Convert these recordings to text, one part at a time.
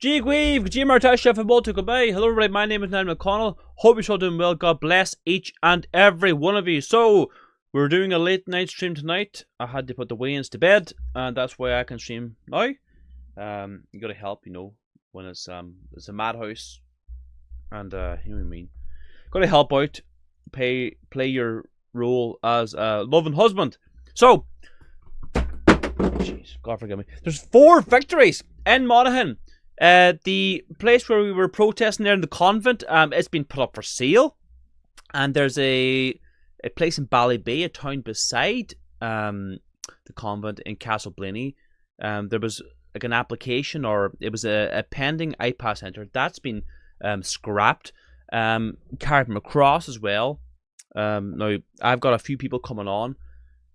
G Weave, G Martash, Chef and Walter, goodbye. Hello everybody, my name is Niall McConnell. Hope you're all doing well. God bless each and every one of you. So, we're doing a late night stream tonight. I had to put the weigh-ins to bed, and that's why I can stream now. You gotta help, you know, when it's a madhouse, and you know what I mean. Gotta help out, play your role as a loving husband. So, jeez, God forgive me. There's 4 victories in Monaghan. The place where we were protesting there in the convent, it's been put up for sale, and there's a place in Ballybay, a town beside the convent in Castleblaney. There was like an application, or it was a pending IPAS centre that's been scrapped. Carried them across as well. Now I've got a few people coming on.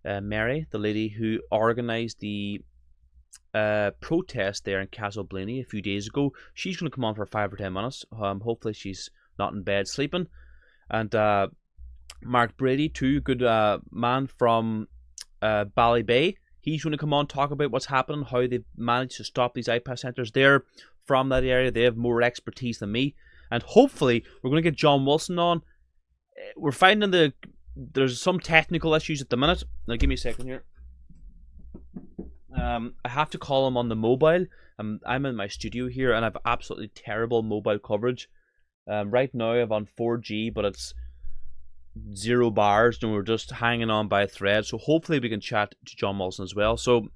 Mary, the lady who organised the protest there in Castleblaney a few days ago, she's going to come on for 5 or 10 minutes. Hopefully she's not in bed sleeping. And Mark Brady too, good man from Ballybay, he's going to come on, talk about what's happening, how they've managed to stop these IPAS centres. They're from that area, they have more expertise than me, and hopefully we're going to get John Wilson on. We're finding there's some technical issues at the minute. Now give me a second here. I have to call him on the mobile. I'm in my studio here and I have absolutely terrible mobile coverage. Right now I'm on 4G, but it's 0 bars and we're just hanging on by a thread. So hopefully we can chat to John Wilson as well. So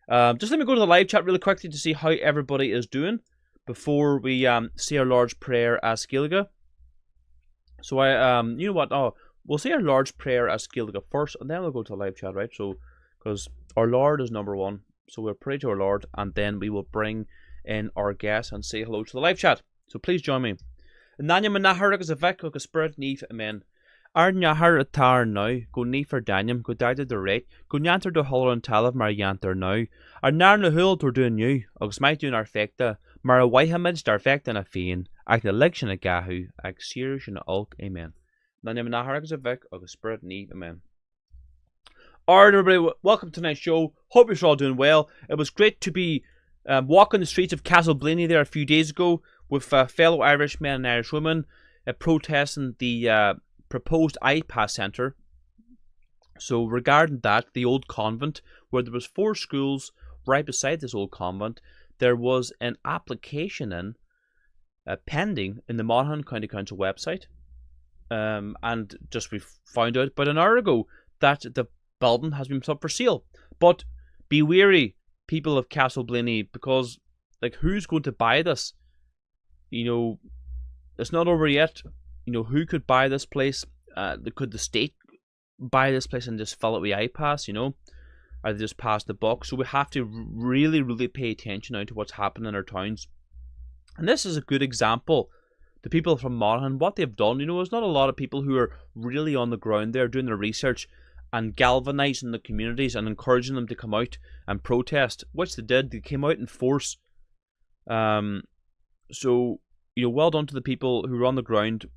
just let me go to the live chat really quickly to see how everybody is doing before we say our Lord's Prayer as Gaeilge. So you know what? Oh, we'll say our Lord's Prayer as Gaeilge first, and then we'll go to the live chat, right? So, because our Lord is number one, so we'll pray to our Lord, and then we will bring in our guests and say hello to the live chat. So please join me. Nanya manahar agus a vec agus spirit neve, amen. Ar nyahar a tar now, go neve for Daniel, go dida the rate, go nyanter do holler and talav mar yanter now. Ar nar na hul tor doing you, agus might doing our fecta, mar a waihamid dar fecta na Féin, ag the election a gahu, ag sirish and ulk, amen. Nanya manahar agus a vec agus spirit neve, amen. Alright everybody, welcome to tonight's show. Hope you're all doing well. It was great to be walking the streets of Castleblaney there a few days ago with fellow Irish men and Irish women protesting the proposed IPAS centre. So regarding that, the old convent, where there was 4 schools right beside this old convent, there was an application in pending in the Monaghan County Council website. And just we found out about an hour ago that the building has been put up for sale. But be wary, people of Castleblaney, because like, who's going to buy this? You know, it's not over yet. You know, who could buy this place? Could the state buy this place and just fill it with IPAS? You know, or they just pass the buck? So we have to really pay attention now to what's happening in our towns. And this is a good example. The people from Monaghan, what they've done, you know, there's not a lot of people who are really on the ground there doing their research and galvanizing the communities and encouraging them to come out and protest, which they did. They came out in force. So, you know, well done to the people who are on the ground,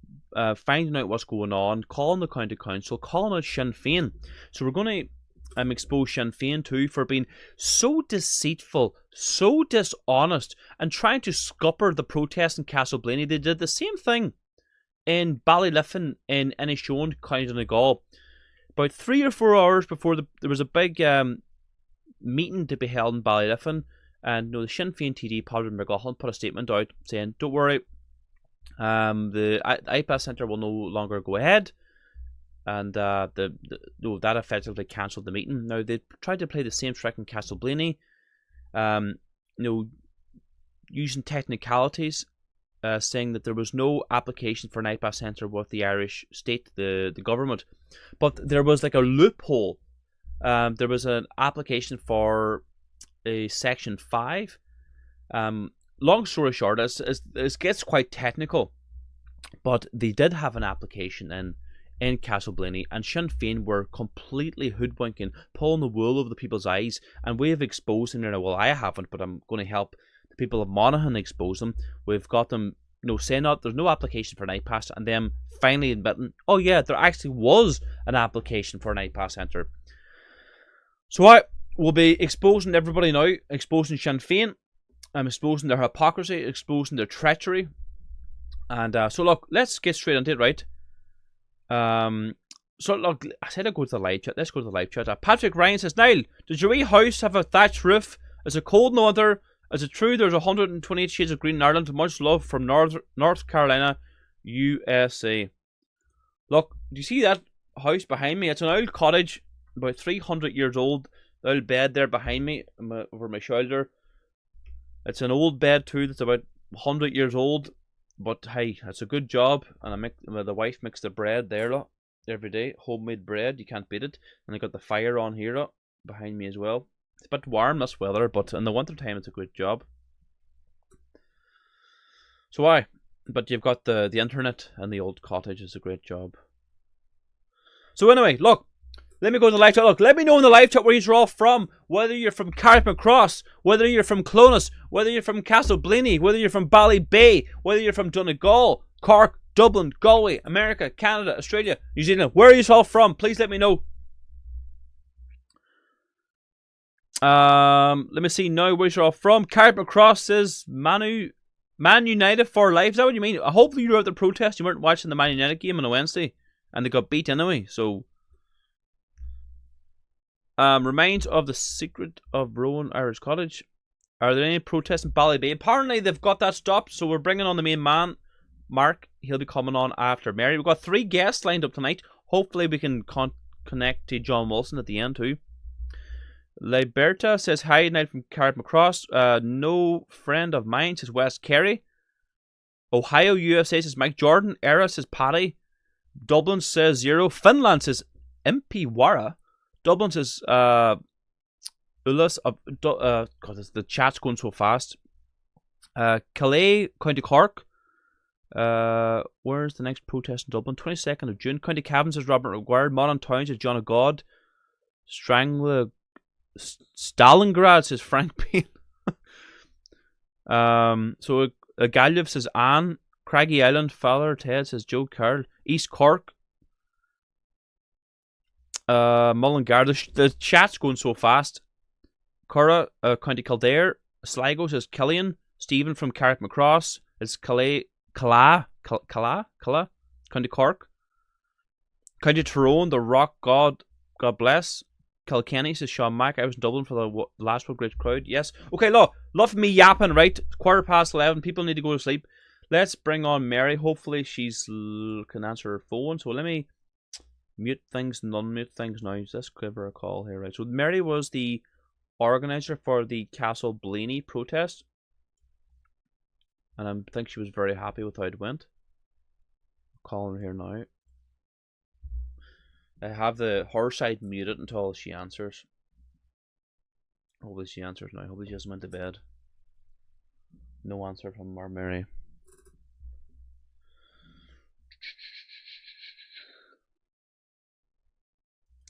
finding out what's going on, calling the county council, calling out Sinn Féin. So we're going to expose Sinn Féin too for being so deceitful, so dishonest, and trying to scupper the protest in Castleblaney. They did the same thing in Ballyliffin in Inishowen, County Donegal. About 3 or 4 hours before there was a big meeting to be held in Ballyliffin, and you know, the Sinn Féin TD, Padraig McGaughlin, put a statement out saying, "Don't worry, the IPAS centre will no longer go ahead," and that effectively cancelled the meeting. Now they tried to play the same trick in Castleblaney, you know, using technicalities. Saying that there was no application for an IPAS centre with the Irish state, the government, but there was like a loophole. There was an application for a Section 5. Long story short, it gets quite technical, but they did have an application in Castleblaney, and Sinn Féin were completely hoodwinking, pulling the wool over the people's eyes, and we have exposed them. Well, I haven't, but I'm going to help people of Monaghan expose them. We've got them, you know, saying that there's no application for an IPAS, and them finally admitting, oh yeah, there actually was an application for an IPAS centre. So I will be exposing everybody now, exposing Sinn Féin, I'm exposing their hypocrisy, exposing their treachery. And so look, let's get straight into it, right? So look, I said I'd go to the live chat. Let's go to the live chat. Patrick Ryan says, Niall, does your wee house have a thatched roof? Is it cold in the winter? Is it true there's 128 shades of green in Ireland? Much love from North Carolina, USA. Look, do you see that house behind me? It's an old cottage, about 300 years old. The old bed there behind me, over my shoulder. It's an old bed too that's about 100 years old. But hey, it's a good job. And the wife makes the bread there, look, every day. Homemade bread, you can't beat it. And I got the fire on here, look, behind me as well. It's a bit warm this weather, but in the winter time it's a good job. So why? But you've got the internet, and the old cottage is a great job. So anyway, look, let me go to the live chat. Look, let me know in the live chat where you're all from. Whether you're from Carrickmacross, whether you're from Clonus, whether you're from Castleblinny, whether you're from Ballybay, whether you're from Donegal, Cork, Dublin, Galway, America, Canada, Australia, New Zealand. Where are you all from? Please let me know. Let me see now where you're all from. Carrickmacross says Man United for life. Is that what you mean? Hopefully you were at the protest. You weren't watching the Man United game on a Wednesday, and they got beat anyway. So, remains of the secret of Rowan Irish Cottage. Are there any protests in Ballybay? Apparently they've got that stopped. So we're bringing on the main man, Mark. He'll be coming on after Mary. We've got 3 guests lined up tonight. Hopefully we can connect to John Wilson at the end too. Liberta says hi, Night from Carrickmacross. No friend of mine says West Kerry. Ohio, USA says Mike Jordan. Era says Paddy. Dublin says 0. Finland says Impiwara. Dublin says Ulas. God, the chat's going so fast. Calais, County Cork. Where's the next protest in Dublin? 22nd of June. County Cavan says Robert McGuire. Monaghan Town says John O'God. Stalingrad says Frank Payne. So Galliv says Anne. Craggy Island, Father Ted says Joe Carroll. East Cork. Mullingar. The chat's going so fast. Curra, County Kildare. Sligo says Killian. Stephen from Carrickmacross. It's Cala, County Cork. County Tyrone, the Rock God bless. Kilkenny says Sean Mack. I was in Dublin for the last one, great crowd. Yes. Okay, look, love me yapping, right? 11:15. People need to go to sleep. Let's bring on Mary. Hopefully she's can answer her phone. So let me mute things and unmute things now. Let's give her a call here, right? So Mary was the organizer for the Castleblinny protest, and I think she was very happy with how it went. I'm calling her here now. I have her side muted until she answers. Hopefully she answers now. Hopefully she hasn't went to bed. No answer from our Mary.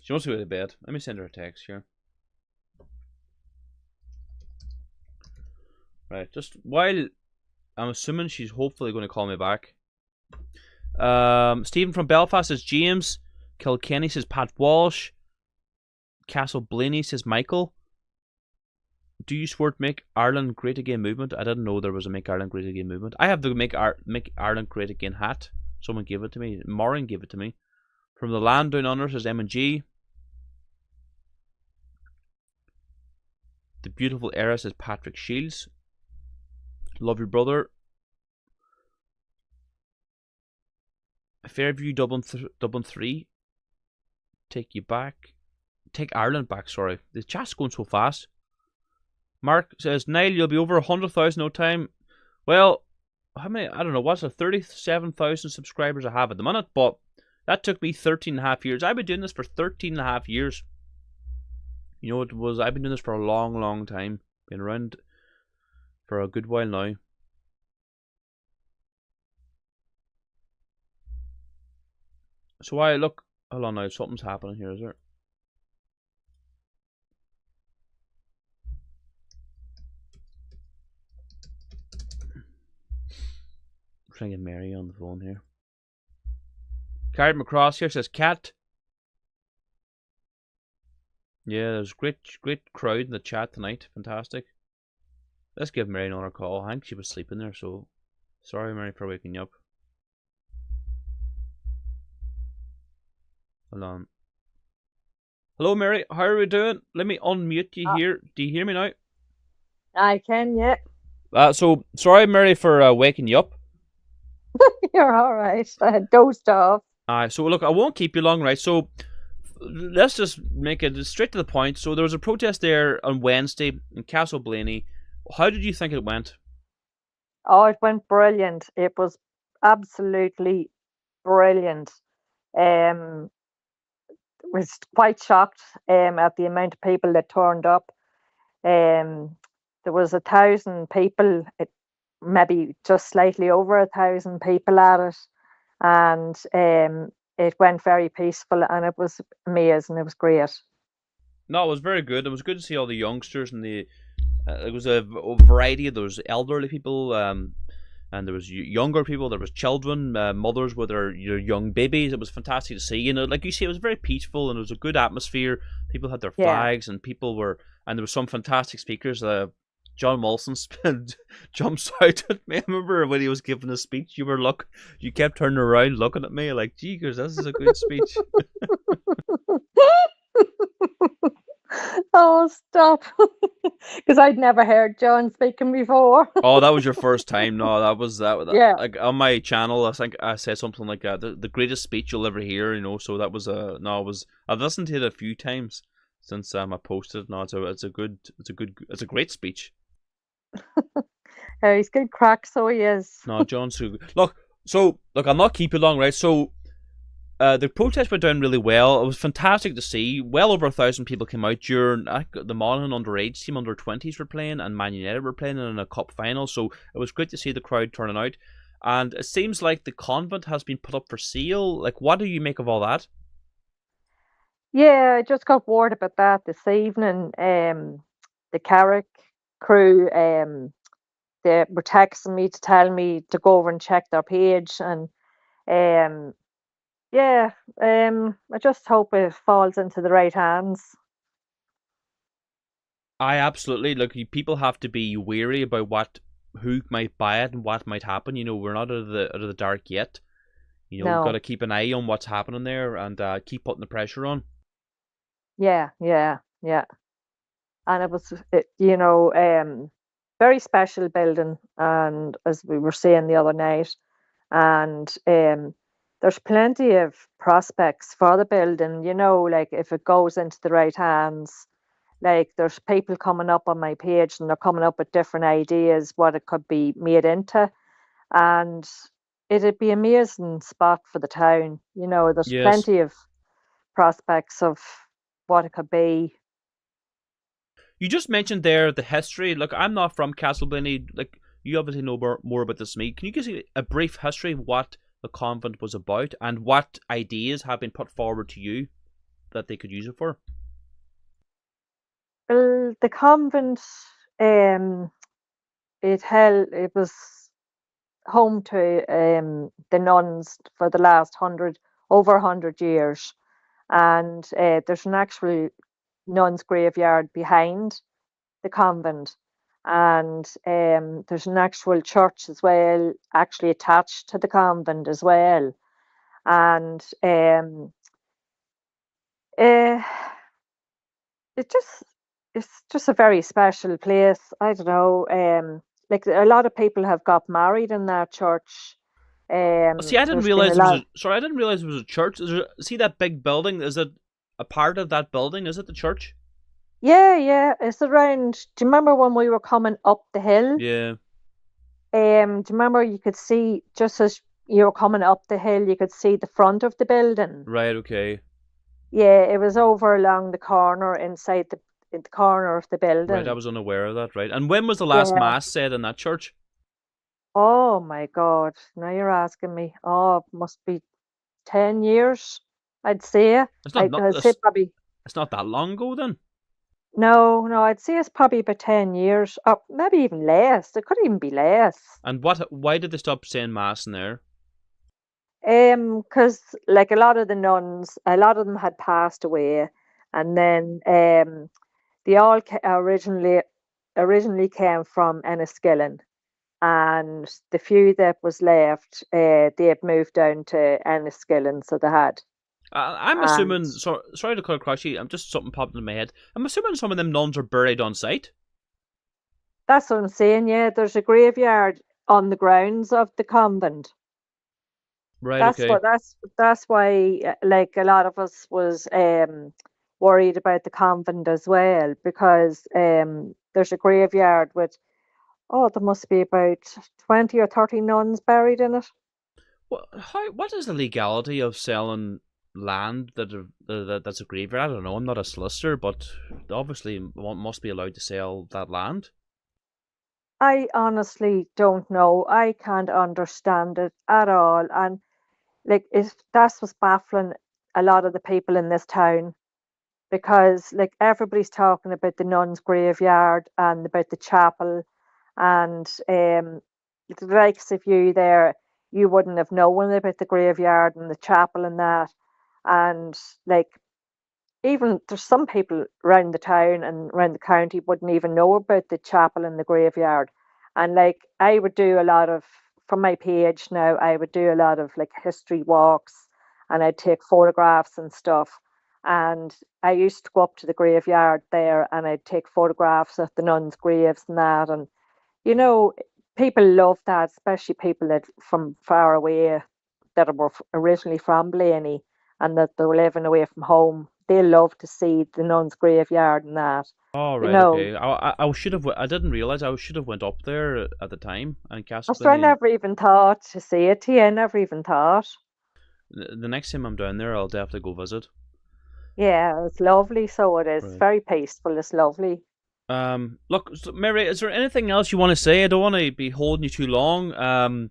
She wants to go to bed. Let me send her a text here. Right, just while I'm assuming she's hopefully going to call me back. Stephen from Belfast says James. Kilkenny says Pat Walsh. Castleblinny says Michael. Do you support Make Ireland Great Again movement? I didn't know there was a Make Ireland Great Again movement. I have the Make Ireland Great Again hat. Someone gave it to me. Maureen gave it to me. From the land down under says M&G. The beautiful era says Patrick Shields. Love your brother. Fairview Dublin 3. Take you back. Take Ireland back, sorry. The chat's going so fast. Mark says, Niall, you'll be over 100,000 no time. Well, how many? I don't know. What's the 37,000 subscribers I have at the minute? But that took me 13.5 years. I've been doing this for 13.5 years. You know, I've been doing this for a long, long time. Been around for a good while now. So look, hold on now, something's happening here, is there? I'm trying to get Mary on the phone here. Carrickmacross here says Cat. Yeah, there's great crowd in the chat tonight. Fantastic. Let's give Mary another call. I think she was sleeping there, so sorry, Mary, for waking you up. Hold on. Hello, Mary. How are we doing? Let me unmute you here. Do you hear me now? I can, yeah. So sorry, Mary, for waking you up. You're all right. I had dozed off. So look, I won't keep you long, right? So let's just make it straight to the point. So there was a protest there on Wednesday in Castle Blaney. How did you think it went? Oh, it went brilliant. It was absolutely brilliant. Um, was quite shocked at the amount of people that turned up. Um, there was 1,000 people, maybe just slightly over 1,000 people at it, and it went very peaceful, and it was amazing. It was great. No, it was very good. It was good to see all the youngsters and the. It was a variety. There was elderly people, and there was younger people. There was children, mothers with their young babies. It was fantastic to see. You know, like you say, it was very peaceful and it was a good atmosphere. People had their Yeah. flags, and and there were some fantastic speakers. John Wilson jumps out at me. I remember when he was giving a speech. You kept turning around, looking at me like, "Gee, this is a good speech." Oh, stop. Because I'd never heard John speaking before. Oh, that was your first time? No, that. Yeah. Like on my channel, I think I said something like that. The greatest speech you'll ever hear, you know. So that was no, it was. I've listened to it a few times since I posted. No, it's a great speech. He's good crack, so he is. No, John's so good. Look, I'll not keep you long, right? So the protest went down really well. It was fantastic to see. Well over 1,000 people came out during the Monaghan underage team, under 20s were playing, and Man United were playing in a cup final. So it was great to see the crowd turning out. And it seems like the convent has been put up for sale. Like, what do you make of all that? Yeah, I just got word about that this evening. The Carrick crew, they were texting me to tell me to go over and check their page, and um, yeah, I just hope it falls into the right hands. I absolutely look. People have to be wary about who might buy it and what might happen. You know, we're not out of the dark yet. You know, we've got No. to keep an eye on what's happening there and keep putting the pressure on. Yeah, yeah, yeah. And it was, very special building, and as we were saying the other night, and there's plenty of prospects for the building, like if it goes into the right hands. Like there's people coming up on my page and they're coming up with different ideas what it could be made into, and it'd be amazing spot for the town. There's Yes. plenty of prospects of what it could be. You just mentioned there the history. Look, I'm not from Castleblaney. Like, you obviously know more about this than me. Can you give me a brief history of what the convent was about and what ideas have been put forward to you that they could use it for? Well, the convent, um, it was home to the nuns for the last over 100 years, and there's an actual nuns' graveyard behind the convent, and there's an actual church as well, actually attached to the convent as well, and uh, it just it's just a very special place. I don't know. Like a lot of people have got married in that church. See, I didn't There's been a realize it was lot. a. Sorry, I didn't realize it was a church. See that big building? Is it a part of that building? Is it the church? Yeah, yeah. It's around. Do you remember when we were coming up the hill? Yeah. Do you remember you could see just as you were coming up the hill, you could see the front of the building. Right. Okay. Yeah, it was over along the corner inside in the corner of the Right. I building. was unaware of that. Right. And when was the last Yeah. mass said in that church? Oh my God. Now you're asking me. Oh, it must be 10 years, I'd say. It's not. I'd say probably, It's not that long ago then. no, no, I'd say it's probably about 10 years, or maybe even less. It could even be less. And what? Why did they stop saying mass in there? Because like a lot of the nuns, a lot of them had passed away, and then they all originally originally came from Enniskillen, and the few that was left, they had moved down to Enniskillen, so they had. I'm And assuming. Sorry to cut across you. I'm just something popped in my head. I'm assuming some of them nuns are buried on site. that's what I'm saying. Yeah, there's a graveyard on the grounds of the convent. Right. That's Okay. what that's why like a lot of us was worried about the convent as well, because there's a graveyard with, oh, there must be about 20 or 30 nuns buried in it. What is the legality of selling land that's a graveyard? I don't know. I'm not a solicitor, but obviously one must be allowed to sell that land. I honestly don't know. I can't understand it at all. And like, if that's what's baffling a lot of the people in this town, because like everybody's talking about the nuns' graveyard and about the chapel, and the likes of you there, you wouldn't have known about the graveyard and the chapel and that. And like, even there's some people around the town and around the county wouldn't even know about the chapel and the graveyard. And like, I would do a lot of, from my page now, I would do a lot of like history walks, and I'd take photographs and stuff. And I used to go up to the graveyard there, and I'd take photographs of the nuns' graves and that. And you know, people love that, especially people that from far away, that were originally from Blaney, and that they were living away from home. They love to see the nuns' graveyard and that. Oh, You right. know, Okay. I should have. I didn't realize I should have went up there at the time and I sure I Castleblayney. And never even thought to see it here. Never even thought. the next time I'm down there, I'll definitely go visit. Yeah, it's lovely. So it is Right. very peaceful. It's lovely. Look, Mary, is there anything else you want to say? I don't want to be holding you too long.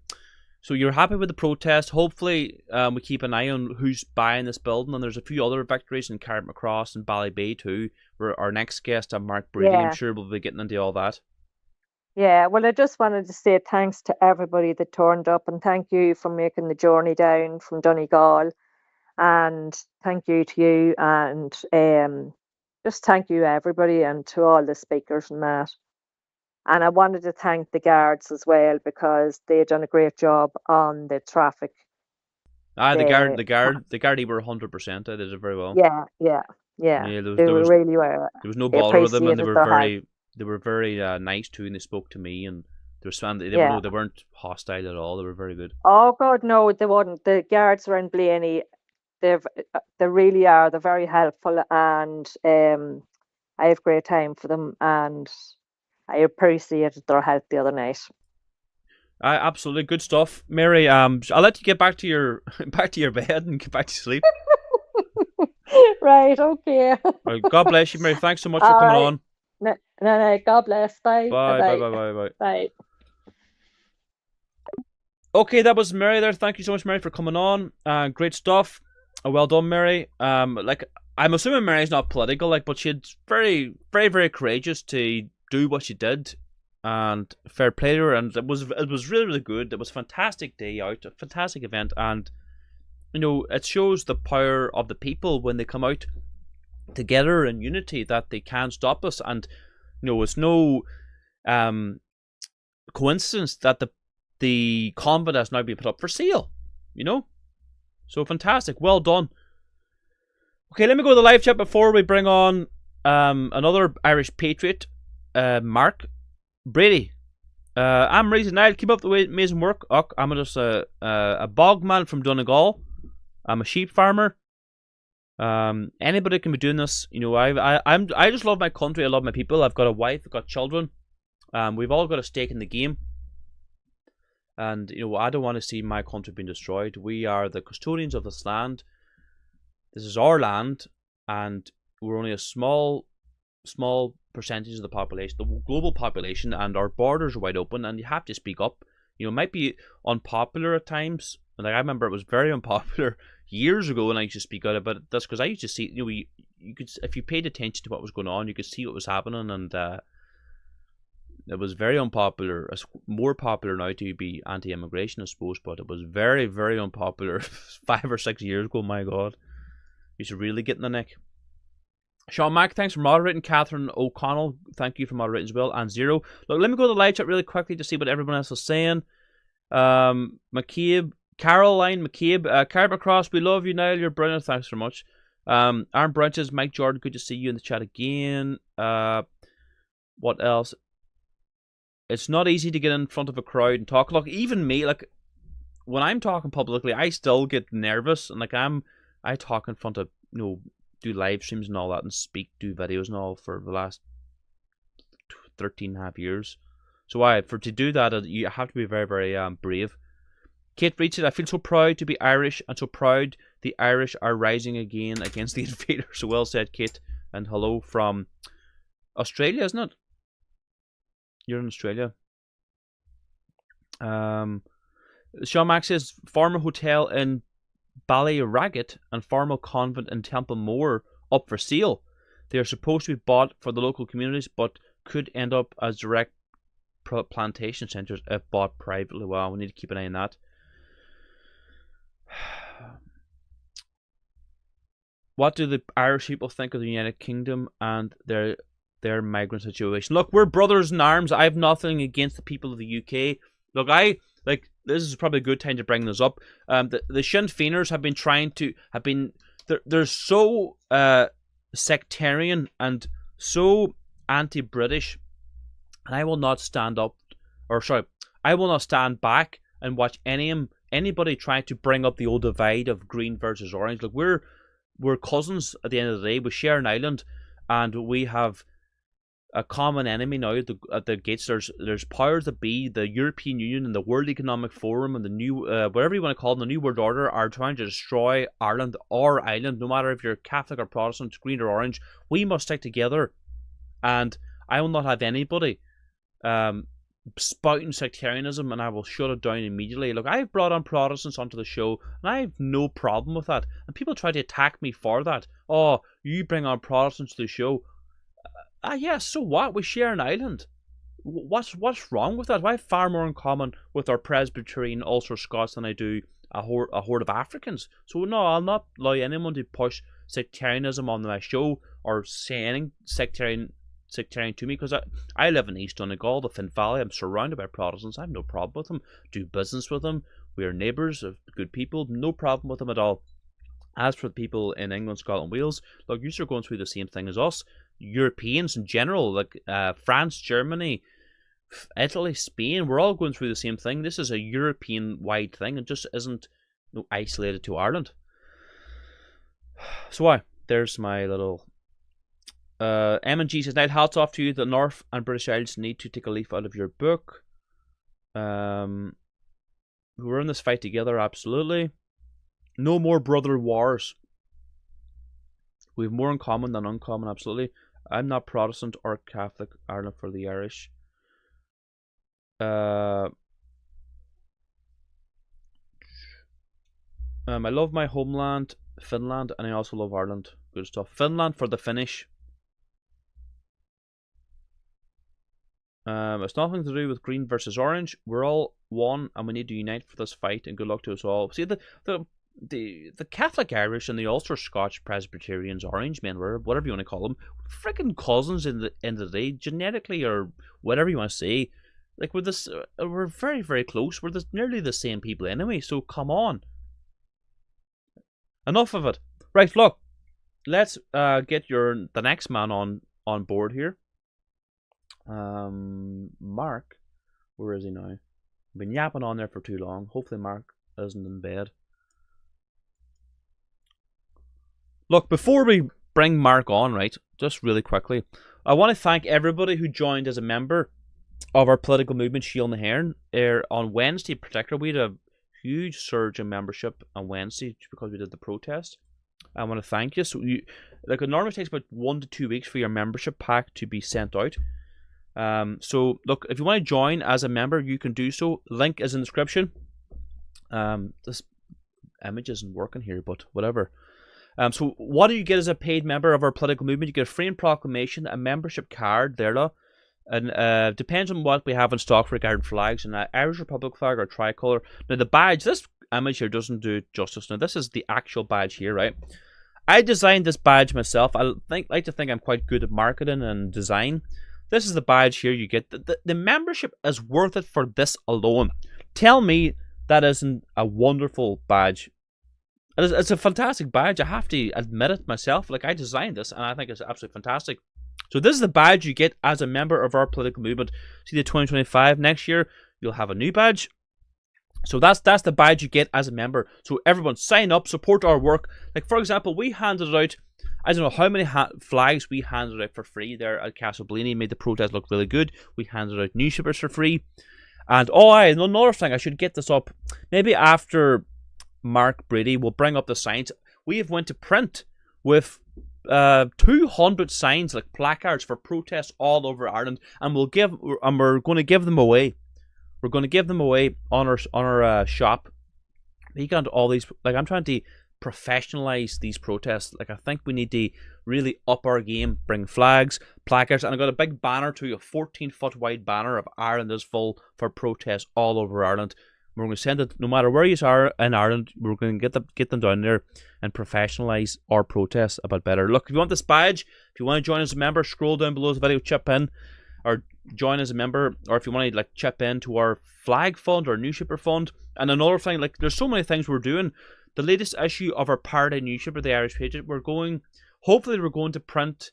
So you're happy with the protest. Hopefully, we keep an eye on who's buying this building. And there's a few other victories in Carrickmacross and Ballybay too. Where our next guest, Mark Brady, I'm Yeah. sure we'll be getting into all that. Yeah, well, I just wanted to say thanks to everybody that turned up, and thank you for making the journey down from Donegal. And thank you to you, and just thank you everybody, and to all the speakers and that. And I wanted to thank the guards as well, because they done a great job on the traffic. Ah, The the guard were 100%. They did it very well. Yeah, yeah, yeah. Yeah, They were really were. there was no They bother with them, and appreciated their help. they were very nice too, and they spoke to me, and Yeah. they weren't hostile at all. They were very good. Oh God, no, they wouldn't. The guards around Blaney, they really are. They're very helpful, and I have great time for them, and I appreciated their help the other night. Absolutely good stuff, Mary. I'll let you get back to your back to your bed and get back to sleep. Right, okay. Well, God bless you, Mary. Thanks so much for All coming right. on. No. God bless. Bye. Bye, bye, Bye. bye, bye, bye. Bye. Okay, that was Mary there. Thank you so much, Mary, for coming on. Great stuff. Well done, Mary. Like I'm assuming Mary's not political, like, but she's very, very, very courageous to do what she did, and fair play to her. And it was really, really good. It was a fantastic day out, a fantastic event, and you know it shows the power of the people when they come out together in unity, that they can't stop us. And you know it's no coincidence that the convent has now been put up for sale. You know, so fantastic. Well done. Okay, let me go to the live chat before we bring on another Irish patriot, Mark Brady. I'm Reese Niall. Keep up the amazing work. I'm just a bogman from Donegal. I'm a sheep farmer. Anybody can be doing this. You know, I just love my country. I love my people. I've got a wife. I've got children. We've all got a stake in the game. And you know, I don't want to see my country being destroyed. We are the custodians of this land. This is our land, and we're only a small percentage of the population, the global population, and our borders are wide open. And you have to speak up. You know, it might be unpopular at times. Like I remember, it was very unpopular years ago when I used to speak out about it. That's because I used to see, you know, you could, if you paid attention to what was going on, you could see what was happening, and it was very unpopular. It's more popular now to be anti-immigration, I suppose, but it was very, very unpopular 5 or 6 years ago. My God, you should really get in the neck. Sean Mack, thanks for moderating. Catherine O'Connell, thank you for moderating as well. And Zero. Look, let me go to the live chat really quickly to see what everyone else is saying. McCabe, Caroline McCabe, Carpet Cross, we love you, Niall. You're brilliant. Thanks so much. Aaron Branches, Mike Jordan, good to see you in the chat again. What else? It's not easy to get in front of a crowd and talk. Look, even me, like when I'm talking publicly, I still get nervous, and like I talk in front of, you know, do live streams and all that, and speak, do videos and all for the last 13.5 years. So to do that, you have to be very, very brave. Kate reads it. I feel so proud to be Irish, and so proud the Irish are rising again against the invaders. So well said, Kate. And hello from Australia, isn't it? You're in Australia. Sean Max says former hotel in Ballyragget and former convent in Templemore up for sale. They are supposed to be bought for the local communities, but could end up as direct plantation centres if bought privately. Wow, we need to keep an eye on that. What do the Irish people think of the United Kingdom and their migrant situation? Look, we're brothers in arms. I have nothing against the people of the UK. Look, this is probably a good time to bring this up. The Sinn Féiners they're so sectarian and so anti-British, and I will not stand back and watch anybody trying to bring up the old divide of green versus orange. Look, we're cousins at the end of the day. We share an island, and we have a common enemy now at the gates. There's powers that be, the European Union and the World Economic Forum and the new whatever you want to call them, the New World Order, are trying to destroy Ireland, our island. No matter if you're Catholic or Protestant, green or orange, we must stick together. And I will not have anybody spouting sectarianism, and I will shut it down immediately. Look, I've brought on Protestants onto the show, and I have no problem with that. And people try to attack me for that. Oh, you bring on Protestants to the show. Yeah, so what? We share an island. What's wrong with that? I have far more in common with our Presbyterian Ulster Scots than I do a horde of Africans. So no, I'll not allow anyone to push sectarianism on my show or say anything sectarian to me, because I live in East Donegal, the Féin Valley. I'm surrounded by Protestants. I have no problem with them. Do business with them. We are neighbours of good people. No problem with them at all. As for the people in England, Scotland, Wales, look, you're going through the same thing as us. Europeans in general, like France, Germany, Italy, Spain, we're all going through the same thing. This is a European-wide thing. It just isn't isolated to Ireland. So there's my little... M&G says, Niall, hats off to you. The North and British Isles need to take a leaf out of your book. We're in this fight together, absolutely. No more brother wars. We have more in common than uncommon, absolutely. I'm not Protestant or Catholic. Ireland for the Irish. I love my homeland, Finland, and I also love Ireland. Good stuff. Finland for the Finnish. It's nothing to do with green versus orange. We're all one, and we need to unite for this fight. And good luck to us all. See, the Catholic Irish and the Ulster Scotch Presbyterians, Orange men, or whatever you want to call them, freaking cousins in the end of the day, genetically or whatever you want to say. Like we're very, very close. We're nearly the same people anyway. So come on. Enough of it. Right, look, let's get the next man on board here. Mark, where is he now? I've been yapping on there for too long. Hopefully Mark isn't in bed. Look, before we bring Mark on, right, just really quickly, I want to thank everybody who joined as a member of our political movement, Shield na HÉireann. On Wednesday in particular, we had a huge surge in membership on Wednesday because we did the protest. I want to thank you. So it normally takes about 1 to 2 weeks for your membership pack to be sent out. So look, if you want to join as a member, you can do so. Link is in the description. This image isn't working here, but whatever. So what do you get as a paid member of our political movement? You get a free proclamation, a membership card there, and depends on what we have in stock regarding flags, and an Irish Republic flag or tricolour. Now the badge, this image here doesn't do justice. Now this is the actual badge here, right? I designed this badge myself. Like to think I'm quite good at marketing and design. This is the badge here you get. The membership is worth it for this alone. Tell me that isn't a wonderful badge. It's a fantastic badge. I have to admit it myself. Like, I designed this, and I think it's absolutely fantastic. So this is the badge you get as a member of our political movement. See, the 2025 next year, you'll have a new badge. So that's the badge you get as a member. So everyone sign up, support our work. Like, for example, we handed out, I don't know how many flags we handed out for free there at Castleblaney. Made the protest look really good. We handed out newspapers for free. And another thing, I should get this up. Maybe after Mark Brady will bring up the signs. We have went to print with 200 signs, like placards for protests all over Ireland, and we're going to give them away. We're going to give them away on our shop. You got all these. Like, I'm trying to professionalize these protests. Like, I think we need to really up our game. Bring flags, placards, and I got a big banner to you, a 14-foot wide banner of Ireland is full for protests all over Ireland. We're going to send it no matter where you are in Ireland. We're going to get them down there and professionalize our protests a bit better. Look, if you want this badge, if you want to join as a member, scroll down below this video, chip in, or join as a member, or if you want to like chip in to our flag fund or newspaper fund. And another thing, like, there's so many things we're doing. The latest issue of our Party newspaper, the Irish Patriot, hopefully we're going to print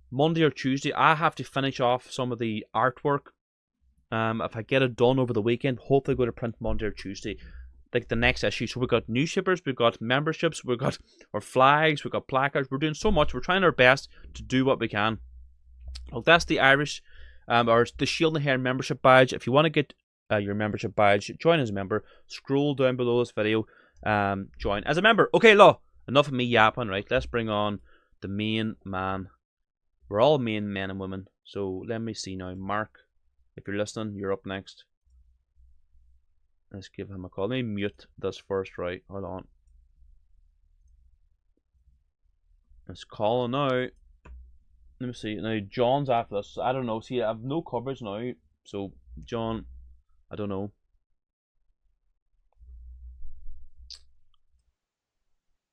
Monday or Tuesday. I have to finish off some of the artwork. If I get it done over the weekend, hopefully go to print Monday or Tuesday, like the next issue. So we've got newspapers, we've got memberships, we've got our flags, we've got placards. We're doing so much. We're trying our best to do what we can. Well, that's the Irish, or the Shield and Hair membership badge. If you want to get your membership badge, join as a member. Scroll down below this video. Join as a member. Okay, enough of me yapping. Right, let's bring on the main man. We're all main men and women. So let me see now, Mark. If you're listening, you're up next. Let's give him a call. Let me mute this first, right? Hold on. Let's call him now. Let me see. Now, John's after this. I don't know. See, I have no coverage now. So, John, I don't know.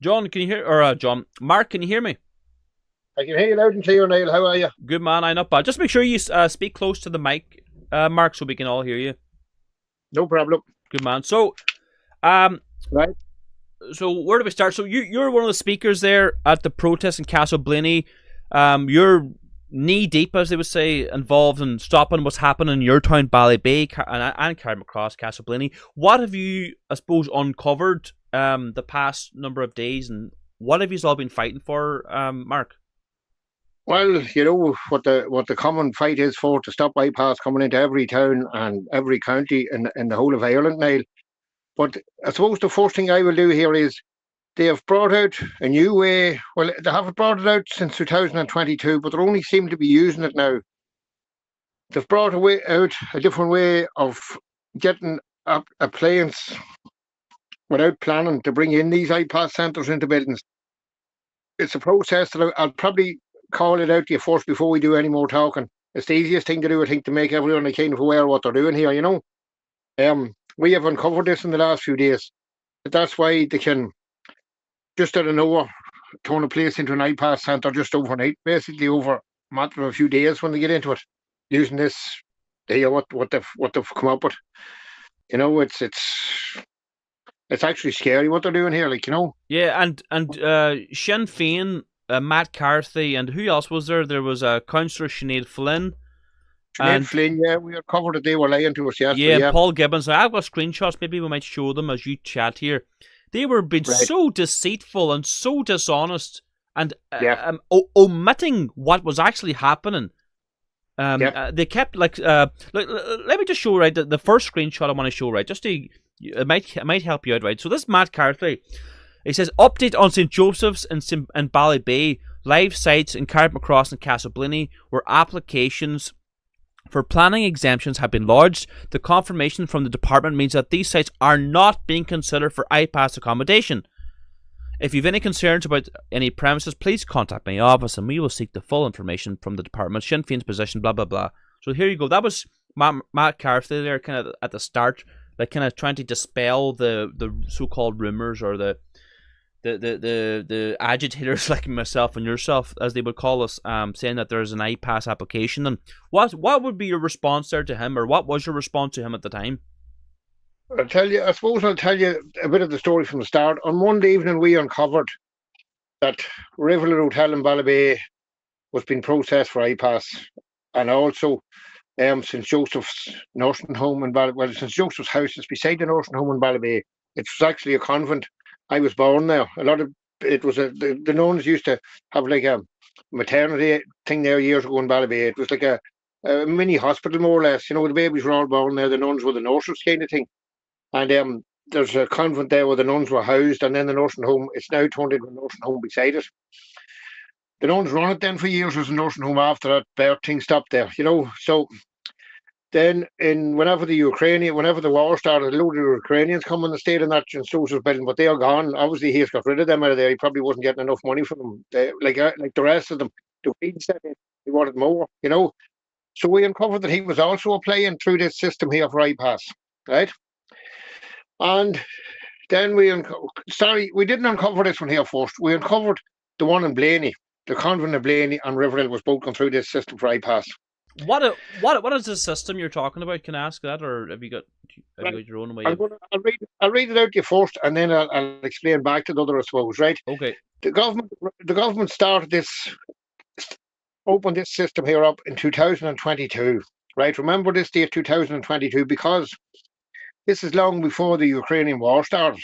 John, can you hear? Or, John, Mark, can you hear me? I can hear you loud and clear, Niall. How are you? Good, man. I'm not bad. Just make sure you speak close to the mic, Mark, so we can all hear you. No problem. Good, man. So, right. So where do we start? So you're one of the speakers there at the protest in Castleblaney. You're knee deep, as they would say, involved in stopping what's happening in your town, Ballybay, and Carrickmacross, Castleblaney. What have you, I suppose, uncovered the past number of days, and what have you all been fighting for, Mark? Well, you know what the common fight is for, to stop IPAS coming into every town and every county in the whole of Ireland, Niall. But I suppose the first thing I will do here is they have brought out a new way. Well, they haven't brought it out since 2022, but they only seem to be using it now. They've brought out a different way of getting appliance without planning to bring in these IPAS centres into buildings. It's a process that I'll probably call it out to you first before we do any more talking. It's the easiest thing to do, I think, to make everyone kind of aware of what they're doing here, you know. We have uncovered this in the last few days. That's why they can, just out of nowhere, turn a place into an IPAS centre just overnight, basically over a matter of a few days when they get into it, using this, what they've come up with. You know, it's actually scary what they're doing here, like, you know. Yeah, and Sinn Féin, Matt Carthy, and who else was there? There was Councillor Sinead Flynn. Flynn, yeah, we covered it. They were lying to us yesterday. Yeah, Paul Gibbons. I've got screenshots. Maybe we might show them as you chat here. They were being so deceitful and so dishonest and omitting what was actually happening. They kept let me just show the first screenshot I want to show just to it might help you out, right? So this Matt Carthy, he says update on St Joseph's and Ballybay, live sites in Carrickmacross and Castleblaney where applications for planning exemptions have been lodged. The confirmation from the department means that these sites are not being considered for IPAS accommodation. If you have any concerns about any premises, please contact my office and we will seek the full information from the department. Sinn Féin's position, blah, blah, blah. So here you go. That was Matt Carthy there kind of at the start, like kind of trying to dispel the so-called rumours or the the agitators like myself and yourself, as they would call us, saying that there's an IPAS application. And what would be your response there to him, or what was your response to him at the time? I suppose I'll tell you a bit of the story from the start. On Monday evening, we uncovered that Riverland Hotel in Ballybay was being processed for IPAS, and also St. Joseph's nursing home in Ballybay. Well, St. Joseph's house is beside the nursing home in Ballybay. It was actually a convent. I was born there. The nuns used to have like a maternity thing there years ago in Ballybay. It was like a mini hospital, more or less. The babies were all born there. The nuns were the nurses, kind of thing. And there's a convent there where the nuns were housed, and then the nursing home. It's now turned into a nursing home beside it. The nuns run it then for years as a nursing home. After that, birth thing stopped there. So then, whenever the war started, a load of Ukrainians come and stayed in that St. Joseph's building, but they are gone. Obviously, he's got rid of them out of there. He probably wasn't getting enough money for them. Like the rest of them, the Queen said he wanted more. So we uncovered that he was also applying through this system here for IPAS, right? And then we didn't uncover this one here first. We uncovered the one in Blaney, the convent of Blaney and Riverdale was both going through this system for IPAS. What is the system you're talking about? Can I ask that, or have you got your own way? I'll read it out to you first, and then I'll explain back to the other, I suppose. Right? Okay. The government opened this system here up in 2022. Right? Remember this date, 2022, because this is long before the Ukrainian war started.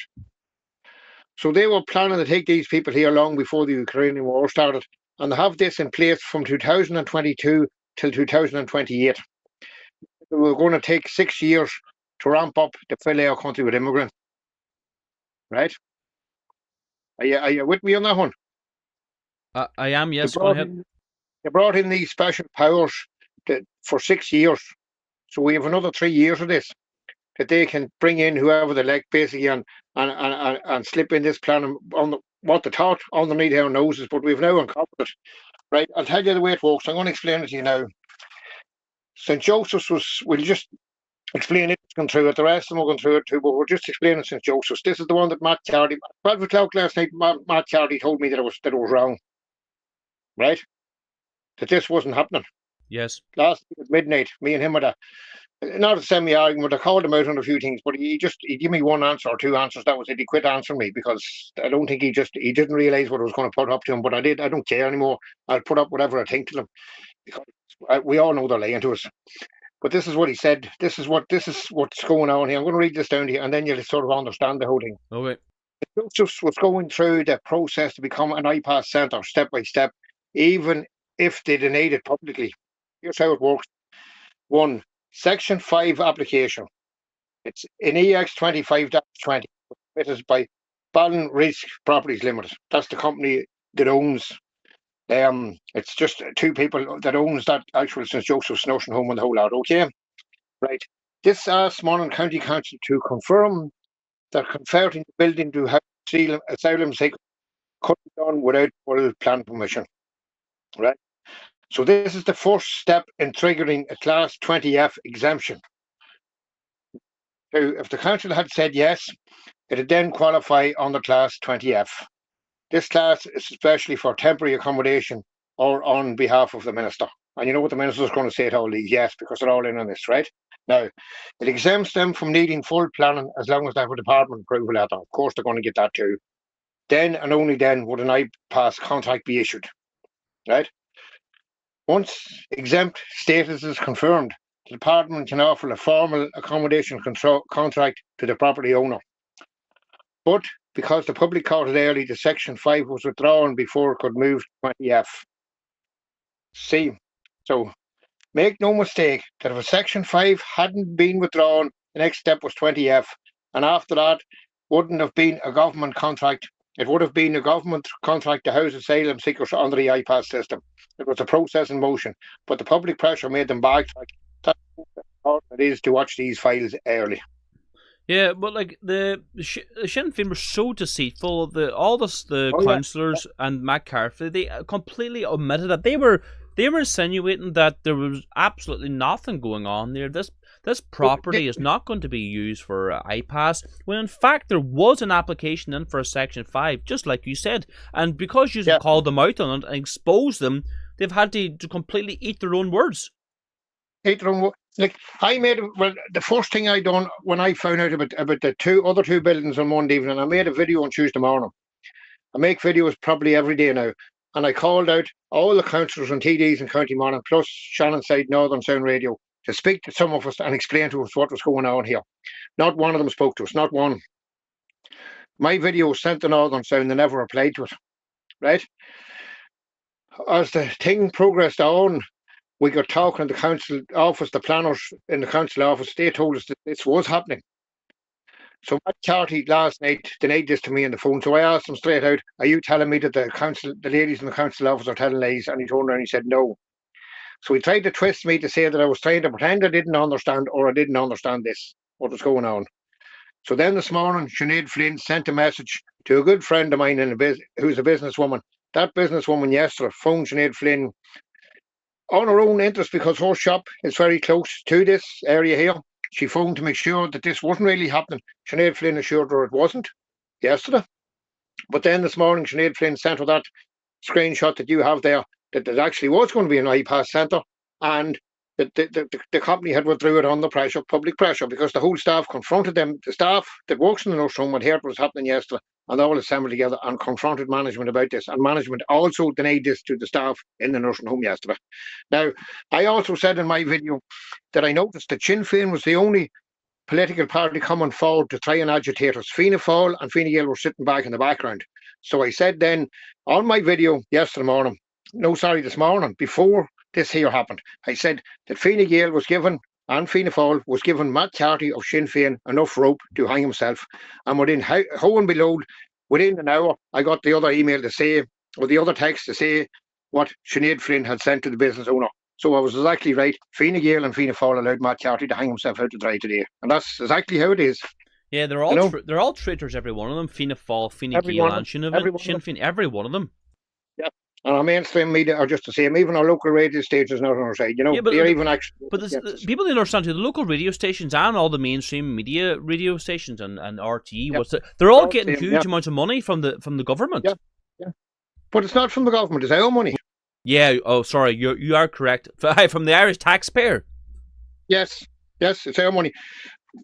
So they were planning to take these people here long before the Ukrainian war started, and they have this in place from 2022 till 2028. We were going to take 6 years to ramp up to fill our country with immigrants. Right? Are you with me on that one? I am, yes. Go ahead. They brought in these special powers for 6 years. So we have another 3 years of this, that they can bring in whoever they like, basically, and slip in this plan on what they thought underneath our noses, but we've now uncovered it. Right, I'll tell you the way it works. I'm going to explain it to you now. St. Joseph's we'll just explain it, going through it. The rest of them are going through it too, but we're just explaining St. Joseph's. This is the one that Matt Carty, 12 o'clock last night, Matt Carty told me that it was wrong. Right? That this wasn't happening. Yes. Last night at midnight, me and him had not a semi-argument. I called him out on a few things, but he gave me one answer or two answers. That was it. He quit answering me because I don't think he didn't realise what I was going to put up to him. But I did. I don't care anymore. I'll put up whatever I think to them, because we all know they're lying to us. But this is what he said. This is what's going on here. I'm going to read this down to you, and then you'll sort of understand the whole thing. Okay. Joseph was going through the process to become an IPAS centre step by step, even if they denied it publicly. Here's how it works. 1. Section 5 application. It's in EX 25-20. It is by Ballon Risk Properties Limited. That's the company that owns. It's just two people that owns that actual St. Joseph's nursing home and the whole lot. Okay, right. This asks Monaghan County Council to confirm that converting the building to asylum seekers could be done without full plan permission. Right. So this is the first step in triggering a Class 20F exemption. Now, if the council had said yes, it would then qualify under Class 20F. This class is especially for temporary accommodation or on behalf of the minister. And you know what the minister is going to say to all these? Yes, because they're all in on this, right? Now, it exempts them from needing full planning as long as they have a department approval letter. Of course, they're going to get that too. Then and only then would an IPAS contract be issued, right? Once exempt status is confirmed, the department can offer a formal accommodation contract to the property owner. But because the public court had early, the Section 5 was withdrawn before it could move to 20F. See, so make no mistake that if a Section 5 hadn't been withdrawn, the next step was 20F. And after that, wouldn't have been a government contract. It would have been a government contract to house asylum seekers under the IPAS system. It was a process in motion, but the public pressure made them backtrack. That's how important it is to watch these files early. Yeah, but like the Sinn Féin were so deceitful. The councillors and Matt Carthy, they completely omitted that. They were insinuating that there was absolutely nothing going on there. this property is not going to be used for IPAS, when in fact there was an application in for a Section 5, just like you said. And because you called them out on it and exposed them, they've had to completely eat their own words. Like, the first thing I done when I found out about the other two buildings on Monday evening, I made a video on Tuesday morning. I make videos probably every day now. And I called out all the councillors and TDs in County Monaghan, plus Shannonside Northern Sound Radio, to speak to some of us and explain to us what was going on here. Not one of them spoke to us, not one. My video was sent to Northern Sound, they never replied to it, right? As the thing progressed on, we got talking to the council office, the planners in the council office, they told us that this was happening. So Matt Carty last night denied this to me on the phone. So I asked him straight out, are you telling me that the ladies in the council office are telling lies? And he turned around and he said no. So he tried to twist me to say that I was trying to pretend I didn't understand, or I didn't understand this, what was going on. So then this morning, Sinead Flynn sent a message to a good friend of mine who's a businesswoman. That businesswoman yesterday phoned Sinead Flynn on her own interest, because her shop is very close to this area here. She phoned to make sure that this wasn't really happening. Sinead Flynn assured her it wasn't yesterday. But then this morning, Sinead Flynn sent her that screenshot that you have there, that there actually was going to be an IPAS centre, and that the company had withdrew it on the pressure, public pressure, because the whole staff confronted them. The staff that works in the nursery home had heard what was happening yesterday, and they all assembled together and confronted management about this. And management also denied this to the staff in the nursing home yesterday. Now, I also said in my video that I noticed that Sinn Féin was the only political party coming forward to try and agitate us. Fianna Fáil and Fine Gael were sitting back in the background. So I said then on my video this morning, before this here happened, I said that Fine Gael was given, and Fianna Fáil was given Matt Carty of Sinn Féin enough rope to hang himself. And within within an hour, I got the other email to say, or the other text to say what Sinead Flynn had sent to the business owner. So I was exactly right. Fine Gael and Fianna Fáil allowed Matt Carty to hang himself out to dry today. And that's exactly how it is. Yeah, they're all traitors, every one of them. Fianna Fáil, Fine Gael and Sinn Féin, every one of them. Yeah. And our mainstream media are just the same. Even our local radio stations are on our side. You know, they're even actually. But people don't understand too. The local radio stations and all the mainstream media radio stations and RTE, they're all getting huge amounts of money from the government. Yeah. But it's not from the government. It's our money. Yeah. Oh, sorry. You are correct. From the Irish taxpayer. Yes. It's our money.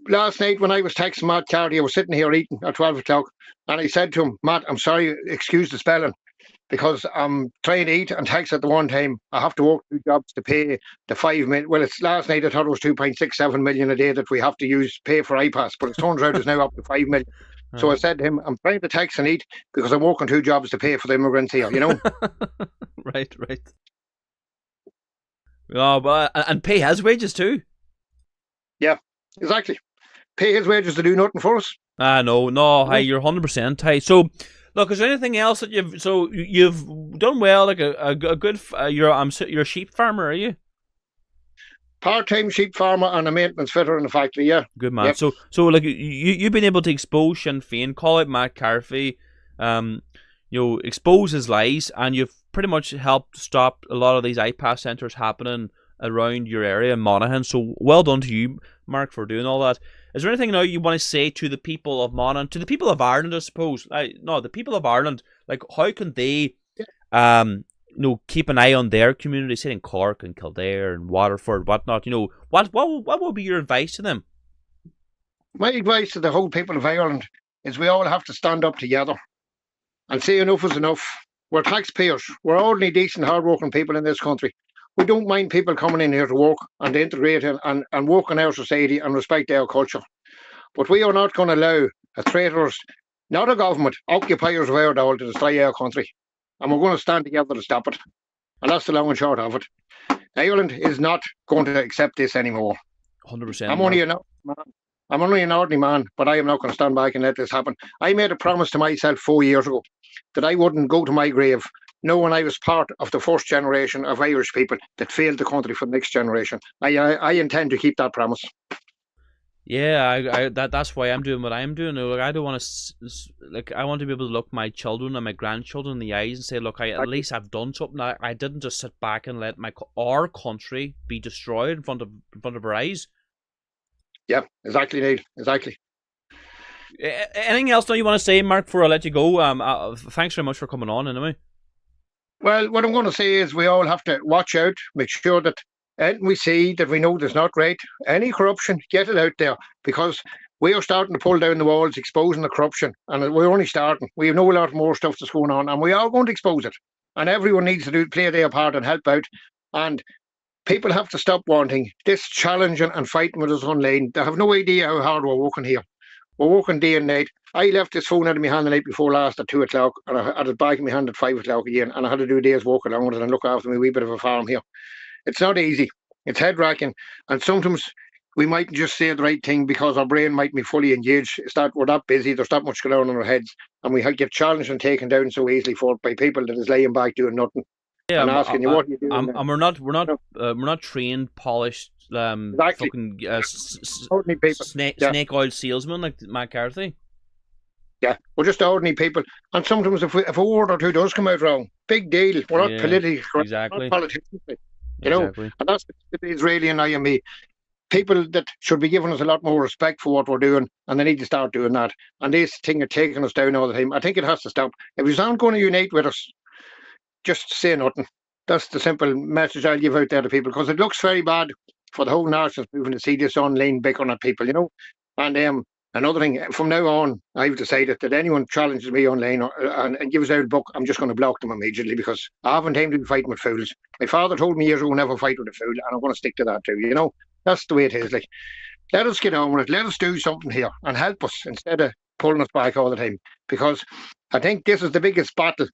Last night when I was texting Matt Carty, I was sitting here eating at 12 o'clock, and I said to him, Matt, I'm sorry, excuse the spelling, because I'm trying to eat and text at the one time. I have to work 2 jobs to pay the 5 million. Well, it's last night I thought it was 2.67 million a day that we have to pay for IPAS, but it turns out it's now up to 5 million. So I said to him, I'm trying to text and eat because I'm working 2 jobs to pay for the immigrants here, you know? Right. Oh, but and pay his wages too. Yeah, exactly. Pay his wages to do nothing for us. No. Hey, you're 100% hey. So, look, is there anything else that you've done well? Like a good. You're a sheep farmer, are you? Part-time sheep farmer and a maintenance fitter in the factory. Yeah. Good man. Yep. So like you've been able to expose Sinn Féin, call out Matt Carthy, expose his lies, and you've pretty much helped stop a lot of these IPAS centres happening around your area in Monaghan. So well done to you, Mark, for doing all that. Is there anything now you want to say to the people of Monaghan, to the people of Ireland, I suppose? The people of Ireland, like, how can they, keep an eye on their community, say in Cork and Kildare and Waterford, whatnot? What would be your advice to them? My advice to the whole people of Ireland is we all have to stand up together and say enough is enough. We're taxpayers. We're only decent, hard-working people in this country. We don't mind people coming in here to work and to integrate and work in our society and respect our culture. But we are not going to allow traitors, not a government, occupiers of our doll to destroy our country. And we're going to stand together to stop it. And that's the long and short of it. Ireland is not going to accept this anymore. 100%. I'm only an ordinary man, but I am not going to stand back and let this happen. I made a promise to myself 4 years ago that I wouldn't go to my grave knowing I was part of the first generation of Irish people that failed the country for the next generation. I intend to keep that promise. Yeah, that's why I'm doing what I'm doing. Like, I don't want to, I want to be able to look my children and my grandchildren in the eyes and say, look, at least I've done something. I didn't just sit back and let our country be destroyed in front of our eyes. Yeah, exactly, Neil. Exactly. Anything else now you want to say, Mark, before I let you go? Thanks very much for coming on, anyway. Well, what I'm going to say is we all have to watch out, make sure that anything we see that we know there's not right, any corruption, get it out there, because we are starting to pull down the walls, exposing the corruption, and we're only starting. We know a lot more stuff that's going on, and we are going to expose it. And everyone needs to play their part and help out. And people have to stop wanting this challenging and fighting with us online. They have no idea how hard we're working here. We're working day and night. I left this phone out of my hand the night before last at 2 o'clock, and I had it back in my hand at 5 o'clock again, and I had to do a day's work along with it and look after my wee bit of a farm here. It's not easy. It's head-racking, and sometimes we mightn't just say the right thing because our brain might be fully engaged. We're that busy, there's that much going on in our heads, and we get challenged and taken down so easily by people that is laying back doing nothing. Yeah, and asking you what you doing. And we're not trained, polished, exactly. fucking people. Snake oil salesman like McCarthy. Yeah, we're just ordinary people, and sometimes if a word or two does come out wrong, big deal. We're not politically correct, exactly. Not politicians, you know. And that's the Israeli and IME. People that should be giving us a lot more respect for what we're doing, and they need to start doing that. And this thing of taking us down all the time, I think it has to stop. If you aren't going to unite with us, just say nothing. That's the simple message I'll give out there to people, because it looks very bad for the whole nationalist movement to see this online bickering at people, you know. And another thing, from now on, I've decided that anyone challenges me online and gives out a book, I'm just going to block them immediately, because I haven't time to be fighting with fools. My father told me years ago, never fight with a fool, and I'm going to stick to that too, you know. That's the way it is. Like, let us get on with it. Let us do something here and help us instead of pulling us back all the time, because I think this is the biggest battle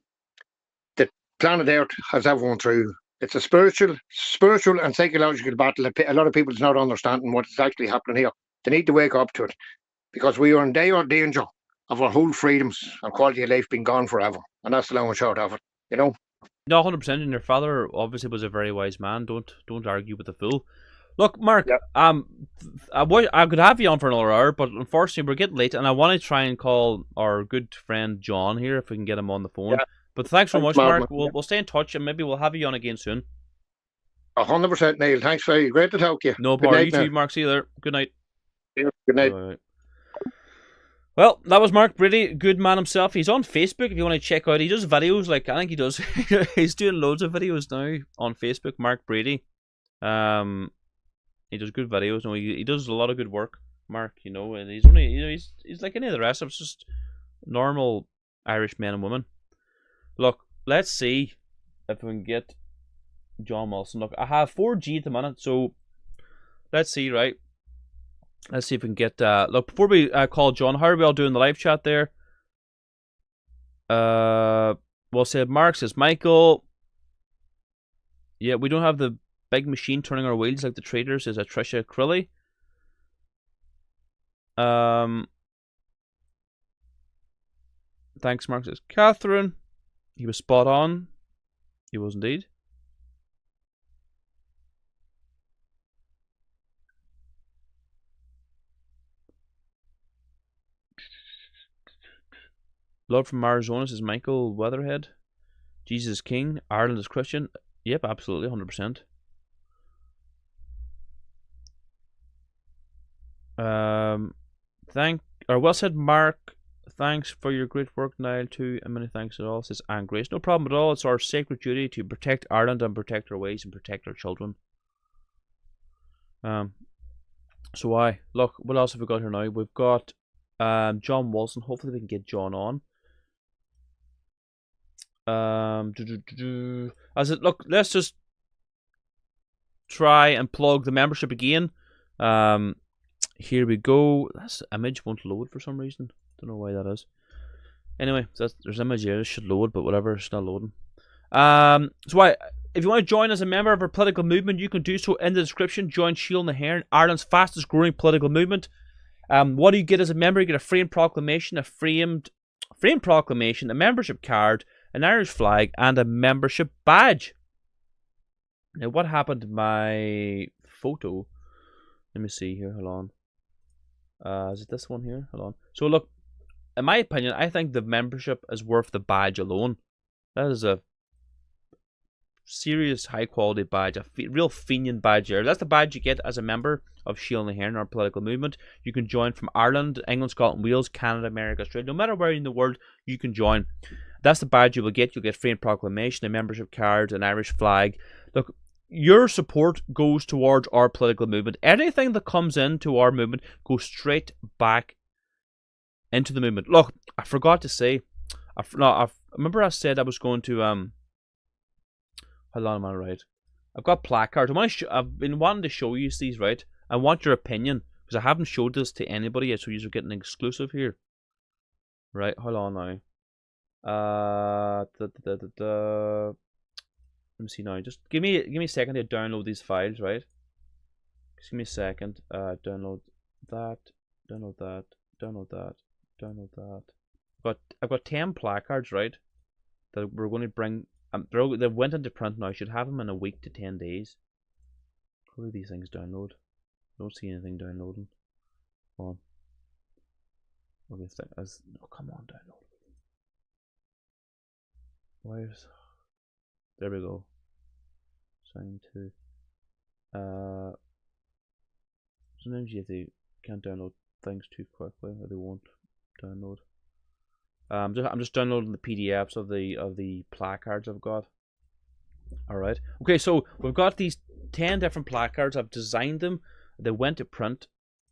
that planet Earth has ever gone through. It's a spiritual and psychological battle. A lot of people is not understanding what's actually happening here. They need to wake up to it, because we are in dire danger of our whole freedoms and quality of life being gone forever. And that's the long and short of it, you know. No, 100%. And your father obviously was a very wise man. Don't argue with the fool. Look, Mark, I could have you on for another hour, but unfortunately we're getting late, and I want to try and call our good friend John here if we can get him on the phone. Yeah. But thanks so much, Mark. We'll stay in touch, and maybe we'll have you on again soon. 100%, Neil. Thanks very great to talk to you. No problem. You too, Mark. See you there. Good night. Yeah, good night. Bye. Well, that was Mark Brady, good man himself. He's on Facebook if you want to check out. He does videos, like I think he does. He's doing loads of videos now on Facebook. Mark Brady. He does good videos. No, he does a lot of good work, Mark. You know, and he's only, you know, he's like any of the rest of us, just normal Irish men and women. Look, let's see if we can get John Wilson. Look, I have 4G at the minute, so let's see, right? Let's see if we can get. Look, before we call John, how are we all doing the live chat there? Well said, Mark, says Michael. Yeah, we don't have the big machine turning our wheels like the traders, says Tricia Crilly. Thanks, Mark, says Catherine. He was spot on. He was indeed. Love from Arizona says Michael Weatherhead. Jesus is King. Ireland is Christian. Yep, absolutely, 100%. Well said, Mark. Thanks for your great work, Niall, too, and many thanks at all, says Anne Grace. No problem at all. It's our sacred duty to protect Ireland and protect our ways and protect our children. So look, what else have we got here now? We've got John Wilson. Hopefully we can get John on. Look, let's just try and plug the membership again. Here we go. This image won't load for some reason. Don't know why that is. Anyway, there's image here. It should load, but whatever, it's not loading. If you want to join as a member of our political movement, you can do so in the description. Join Shield na HÉireann, Ireland's fastest growing political movement. What do you get as a member? You get a framed proclamation, a membership card, an Irish flag, and a membership badge. Now, what happened to my photo? Let me see here. Hold on. Is it this one here? Hold on. So look, in my opinion, I think the membership is worth the badge alone. That is a serious high quality badge, a real Fenian badge there. That's the badge you get as a member of Shield and Hair, our political movement. You can join from Ireland, England, Scotland, Wales, Canada, America, Australia. No matter where in the world you can join. That's the badge you will get. You'll get Féin proclamation, a membership card, an Irish flag. Look, your support goes towards our political movement. Anything that comes into our movement goes straight back into the movement. Look, I forgot to say, I remember I said I was going to, how long am I right? I've got placards. I've been wanting to show you these, right? I want your opinion, because I haven't showed this to anybody yet, so you're getting an exclusive here. Right, hold on now. Let me see now. Just give me a second to download these files, right? Just give me a second. Download that. Download that. Download that. Download that. But I've got 10 placards, right? That we're going to bring. They went into print now. I should have them in a week to 10 days. How do these things download? I don't see anything downloading. Come on. Oh, come on, download. Where's? There we go. Sign to. Sometimes can't download things too quickly, or they won't download. I'm just downloading the PDFs of the placards I've got. All right. Okay, so we've got these 10 different placards. I've designed them. They went to print,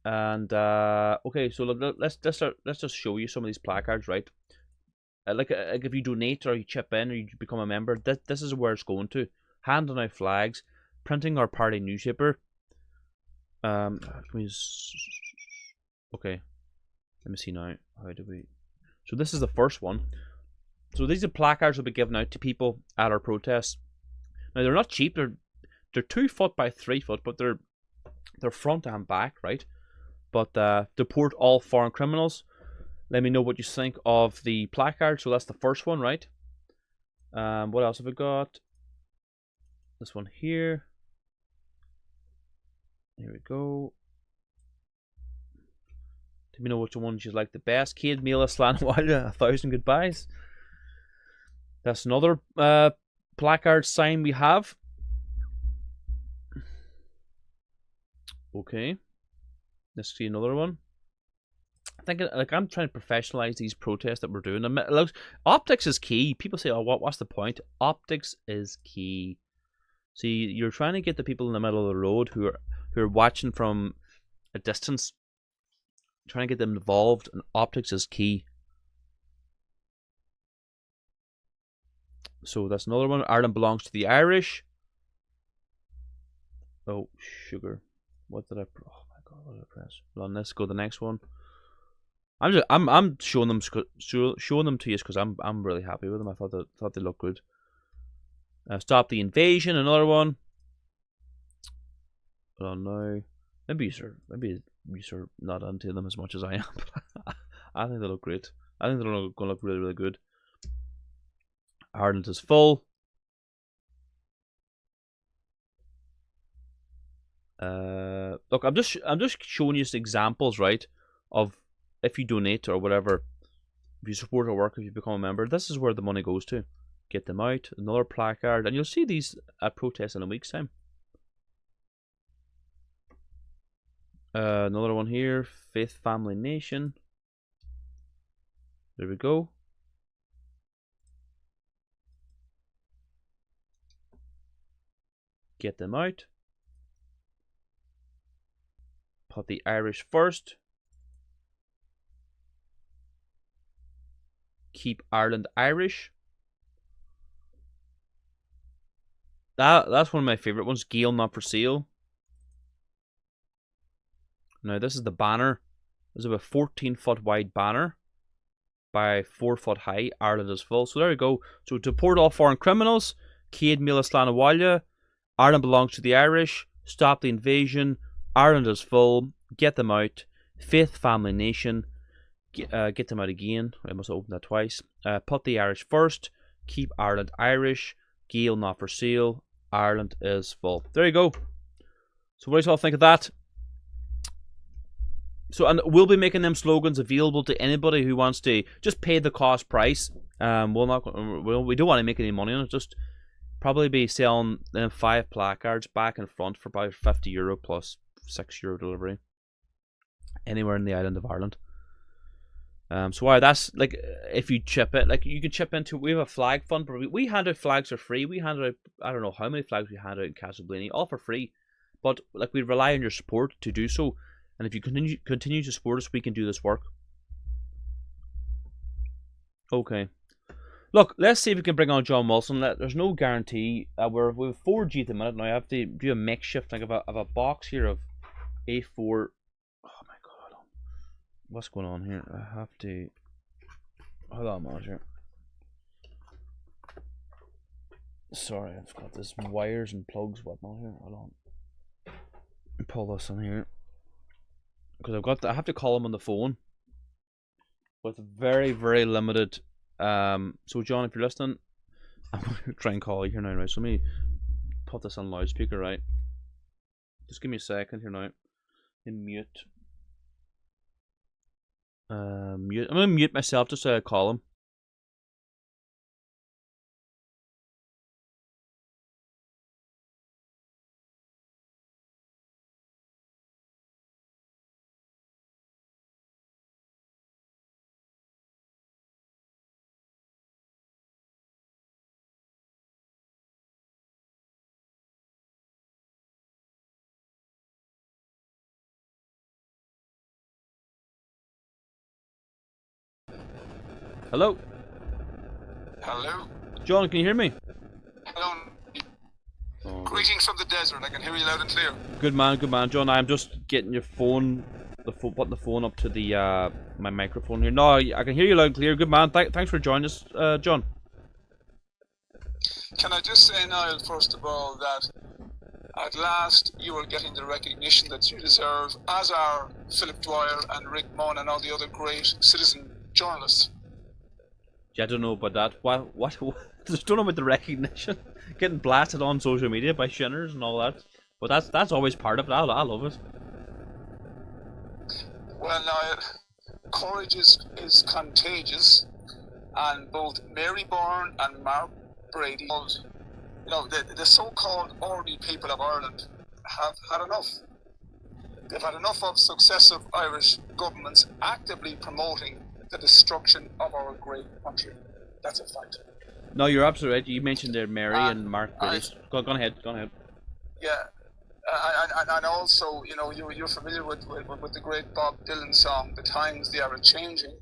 and okay. So let's just show you some of these placards, right? Like if you donate or you chip in or you become a member, this is where it's going to. Handing out flags, printing our party newspaper. Okay, let me see now. How do we? So this is the first one. So these are placards will be given out to people at our protests. Now they're not cheap. They're 2 foot by 3 foot, but they're front and back, right? But deport all foreign criminals. Let me know what you think of the placard. So that's the first one, right? What else have we got? This one here. Here we go. Let me know which ones you like the best. Céad Míle Slán Bhaile, 1,000 goodbyes. That's another placard sign we have. Okay. Let's see another one. I think I'm trying to professionalize these protests that we're doing. Optics is key. People say, "Oh, what's the point?" Optics is key. See, you're trying to get the people in the middle of the road who are watching from a distance, trying to get them involved, and optics is key. So that's another one. Ireland belongs to the Irish. Oh, sugar. What did I? Oh my God, what did I press? Well, let's go to the next one. I'm showing them to you because I'm really happy with them. I thought they looked good. Stop the invasion. Another one. I don't know. Maybe you're not into them as much as I am. I think they look great. I think they're going to look really, really good. Ireland is full. Look, I'm just showing you some examples, right, of if you donate or whatever, if you support our work, if you become a member, this is where the money goes to. Get them out. Another placard, and you'll see these at protests in a week's time. Another one here. Faith, Family, Nation. There we go. Get them out. Put the Irish first. Keep Ireland Irish. That's one of my favourite ones. Gael not for sale. Now this is the banner. This is a 14-foot wide banner by 4 foot high. Ireland is full. So there we go. So to deport all foreign criminals. Céad Míle Slán Bhaile. Ireland belongs to the Irish. Stop the invasion. Ireland is full. Get them out. Faith, Family, Nation. Get them out again. I must have opened that twice. Put the Irish first. Keep Ireland Irish. Gael not for sale. Ireland is full. There you go. So what do you all think of that? So, and we'll be making them slogans available to anybody who wants to just pay the cost price. We don't want to make any money on it. Just probably be selling 5 placards back and front for about €50 plus €6 delivery anywhere in the island of Ireland. So wow, that's like if you chip it, like you can chip into. We have a flag fund, but we hand out flags for free. We hand out, I don't know how many flags we hand out in Castleblaney, all for free. But like we rely on your support to do so, and if you continue to support us, we can do this work. Okay, look, let's see if we can bring on John Wilson. There's no guarantee. We're with 4G at the minute now. I have to do a makeshift. Like I have a box here of A4. What's going on here? I have to. Hold on, manager. Sorry, I've got this wires and plugs, whatnot here. Hold on. Pull this in here because I have to call him on the phone with very, very limited. So John, if you're listening, I'm going to try and call you here now. Right, so let me put this on loudspeaker. Right, just give me a second here now. And mute. I'm gonna mute myself just so I call him. Hello? Hello? John, can you hear me? Hello. Oh, Greetings from the desert. I can hear you loud and clear. good man, John. I'm just getting your phone, putting the phone up to the my microphone here. No, I can hear you loud and clear. Good man. Thanks for joining us, John. Can I just say, Niall, first of all, that at last you are getting the recognition that you deserve, as are Philip Dwyer and Rick Munn and all the other great citizen journalists. Yeah, I don't know about that. What? Just don't know about the recognition. Getting blasted on social media by shinners and all that. But that's always part of it. I love it. Well, Niall, courage is contagious, and both Mary Byrne and Mark Brady, you know, the so-called ordinary people of Ireland have had enough. They've had enough of successive Irish governments actively promoting the destruction of our great country. That's a fact. No, you're absolutely right. You mentioned there Mary and Mark Brady. Go ahead. Yeah, and also, you know, you're familiar with the great Bob Dylan song, "The Times They Are Changing."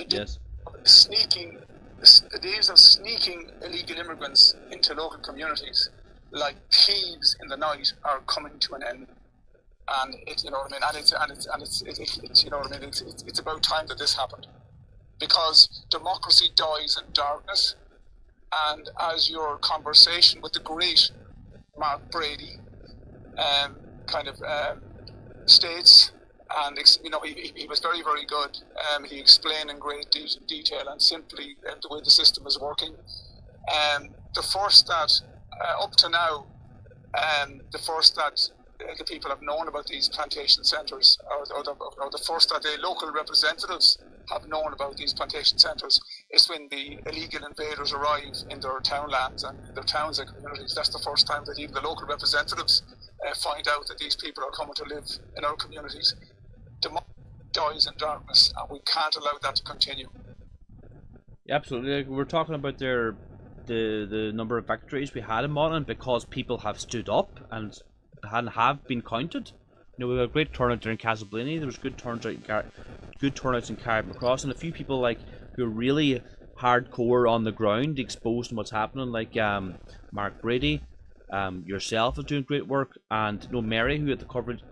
Yes. The days of sneaking illegal immigrants into local communities like thieves in the night are coming to an end. And it's, you know what I mean, and it's you know what I mean, it's about time that this happened, because democracy dies in darkness. And as your conversation with the great Mark Brady states, and you know, he was very, very good. He explained in great detail and simply the way the system is working. The first that up to now, the first that the people have known about these plantation centres, or the first that the local representatives have known about these plantation centres, is when the illegal invaders arrive in their townlands and their towns and communities. That's the first time that even the local representatives find out that these people are coming to live in our communities. Democracy dies in darkness, and we can't allow that to continue. Yeah, absolutely. We're talking about the number of victories we had in Monaghan because people have stood up and have been counted. You know, we had a great turnout during Castleblaney. There was good turnouts in Carrickmacross, and a few people like who are really hardcore on the ground, exposed to what's happening, like Mark Brady, yourself is doing great work, and you know, Mary, who had the courage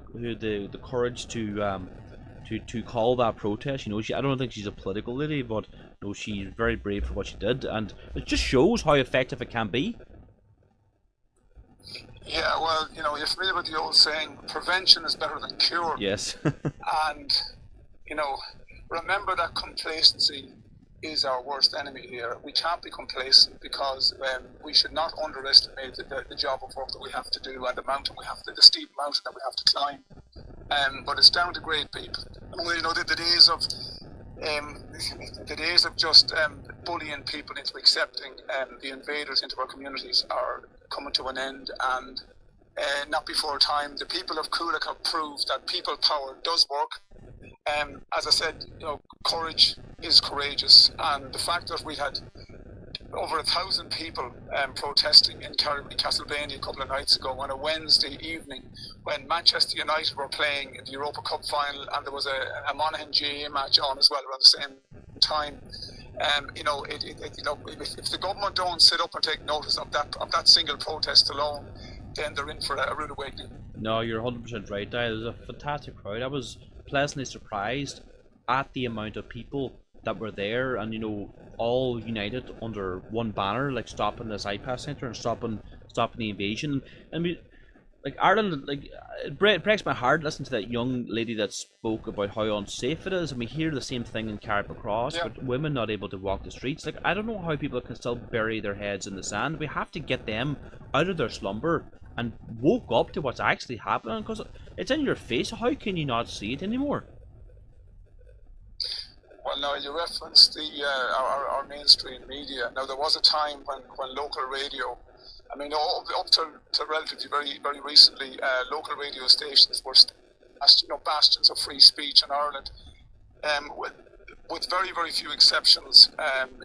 to call that protest. You know, I don't think she's a political lady, but you know, she's very brave for what she did, and it just shows how effective it can be. Yeah, well, you know, you're familiar with the old saying, prevention is better than cure. Yes. And, you know, remember that complacency is our worst enemy here. We can't be complacent, because we should not underestimate the job of work that we have to do, and the steep mountain that we have to climb. But it's down to great people. And, you know, the days of just bullying people into accepting the invaders into our communities are coming to an end, and not before time. The people of Coolock have proved that people power does work. As I said, courage is courageous, and the fact that we had over 1,000 people protesting in Castlevania a couple of nights ago on a Wednesday evening when Manchester United were playing in the Europa Cup final, and there was a Monaghan GA match on as well around the same time. If the government don't sit up and take notice of that single protest alone, then they're in for a rude awakening. No, you're 100% right, Niall. It was a fantastic crowd. I was pleasantly surprised at the amount of people that were there, and all united under one banner, like stopping this IPAS centre and stopping the invasion. And Ireland, it breaks my heart listening to that young lady that spoke about how unsafe it is, and we hear the same thing in Carrickmacross, with women not able to walk the streets. I don't know how people can still bury their heads in the sand. We have to get them out of their slumber and woke up to what's actually happening, because it's in your face. How can you not see it anymore? Well, now you referenced our mainstream media. Now there was a time when local radio, up to relatively very recently, local radio stations were bastions of free speech in Ireland, with very few exceptions.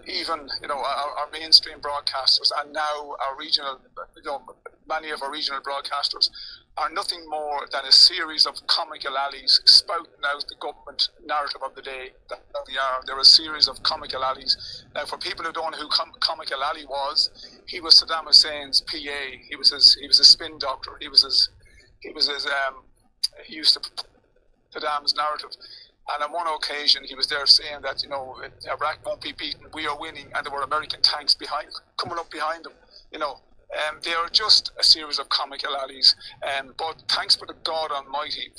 Even our mainstream broadcasters, and now our regional, many of our regional broadcasters are nothing more than a series of comical alleys spouting out the government narrative of the day. That they are. They're a series of comical alleys. Now, for people who don't know who comical alley was, he was Saddam Hussein's PA. He was his spin doctor. He used to Saddam's narrative. And on one occasion, he was there saying that Iraq won't be beaten. We are winning, and there were American tanks coming up behind them. They are just a series of comical alleys, but thanks be to God Almighty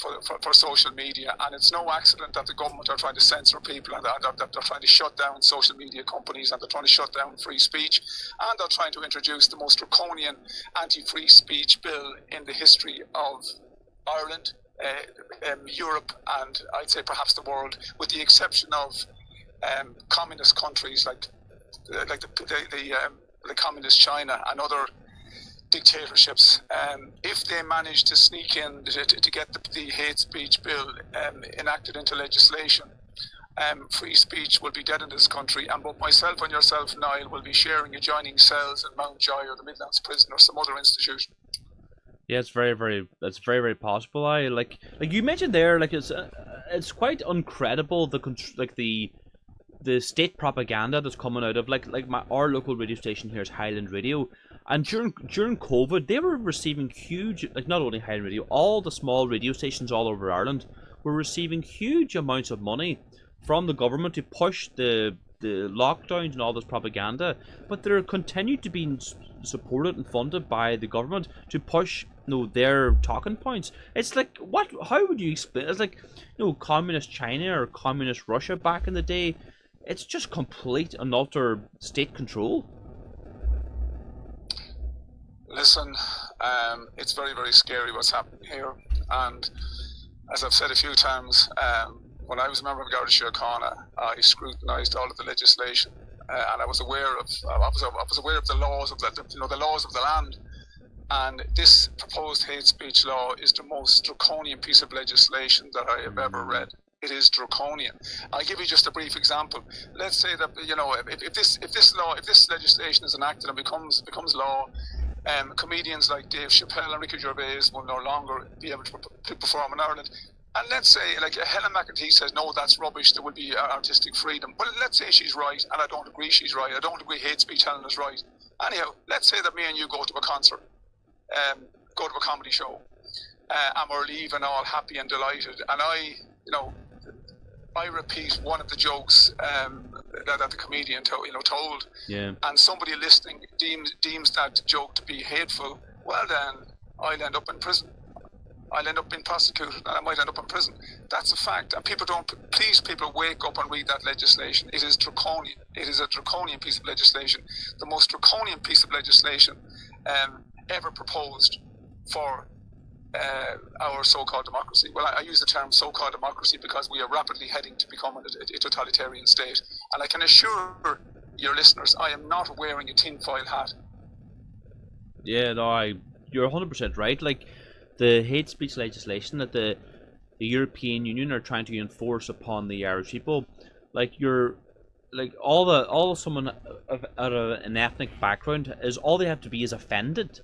for social media, and it's no accident that the government are trying to censor people, and that they're trying to shut down social media companies, and they're trying to shut down free speech, and they're trying to introduce the most draconian anti-free speech bill in the history of Ireland, Europe, and I'd say perhaps the world, with the exception of communist countries like the communist China and other dictatorships. If they manage to sneak in to get the hate speech bill enacted into legislation, free speech will be dead in this country, and both myself and yourself, Niall, will be sharing adjoining cells in Mountjoy or the Midlands Prison or some other institution. Yeah, it's very possible. Like you mentioned there, it's quite uncredible the state propaganda that's coming out of our local radio station here is Highland Radio, and during COVID they were receiving huge, not only Highland Radio, all the small radio stations all over Ireland were receiving huge amounts of money from the government to push the lockdowns and all this propaganda, but they're continued to be supported and funded by the government to push their talking points. It's like, what? How would you explain? It's like communist China or communist Russia back in the day. It's just complete and utter state control. Listen, it's very scary what's happening here, and as I've said a few times, when I was a member of Garda Síochána, I scrutinised all of the legislation, and I was aware of the laws of the laws of the land. And this proposed hate speech law is the most draconian piece of legislation that I have ever read. It is draconian. I'll give you just a brief example. Let's say that if this legislation is enacted and becomes law, comedians like Dave Chappelle and Ricky Gervais will no longer be able to perform in Ireland. And let's say, Helen McEntee says, no, that's rubbish, there will be artistic freedom. Well, let's say she's right, and I don't agree she's right. I don't agree hate speech Helen is right. Anyhow, let's say that me and you go to a concert, go to a comedy show, and we're leaving all happy and delighted. And I repeat one of the jokes that the comedian told, yeah, and somebody listening deems that joke to be hateful. Well, then I'll end up in prison. I'll end up being prosecuted, and I might end up in prison. That's a fact. And please, wake up and read that legislation. It is draconian. It is a draconian piece of legislation. The most draconian piece of legislation ever proposed for our so-called democracy. Well, I use the term so-called democracy because we are rapidly heading to become a totalitarian state. And I can assure your listeners, I am not wearing a tinfoil hat. Yeah, no, you're 100% right. Like, the hate speech legislation that the European Union are trying to enforce upon the Irish people, like, all someone out of an ethnic background is, all they have to be is offended.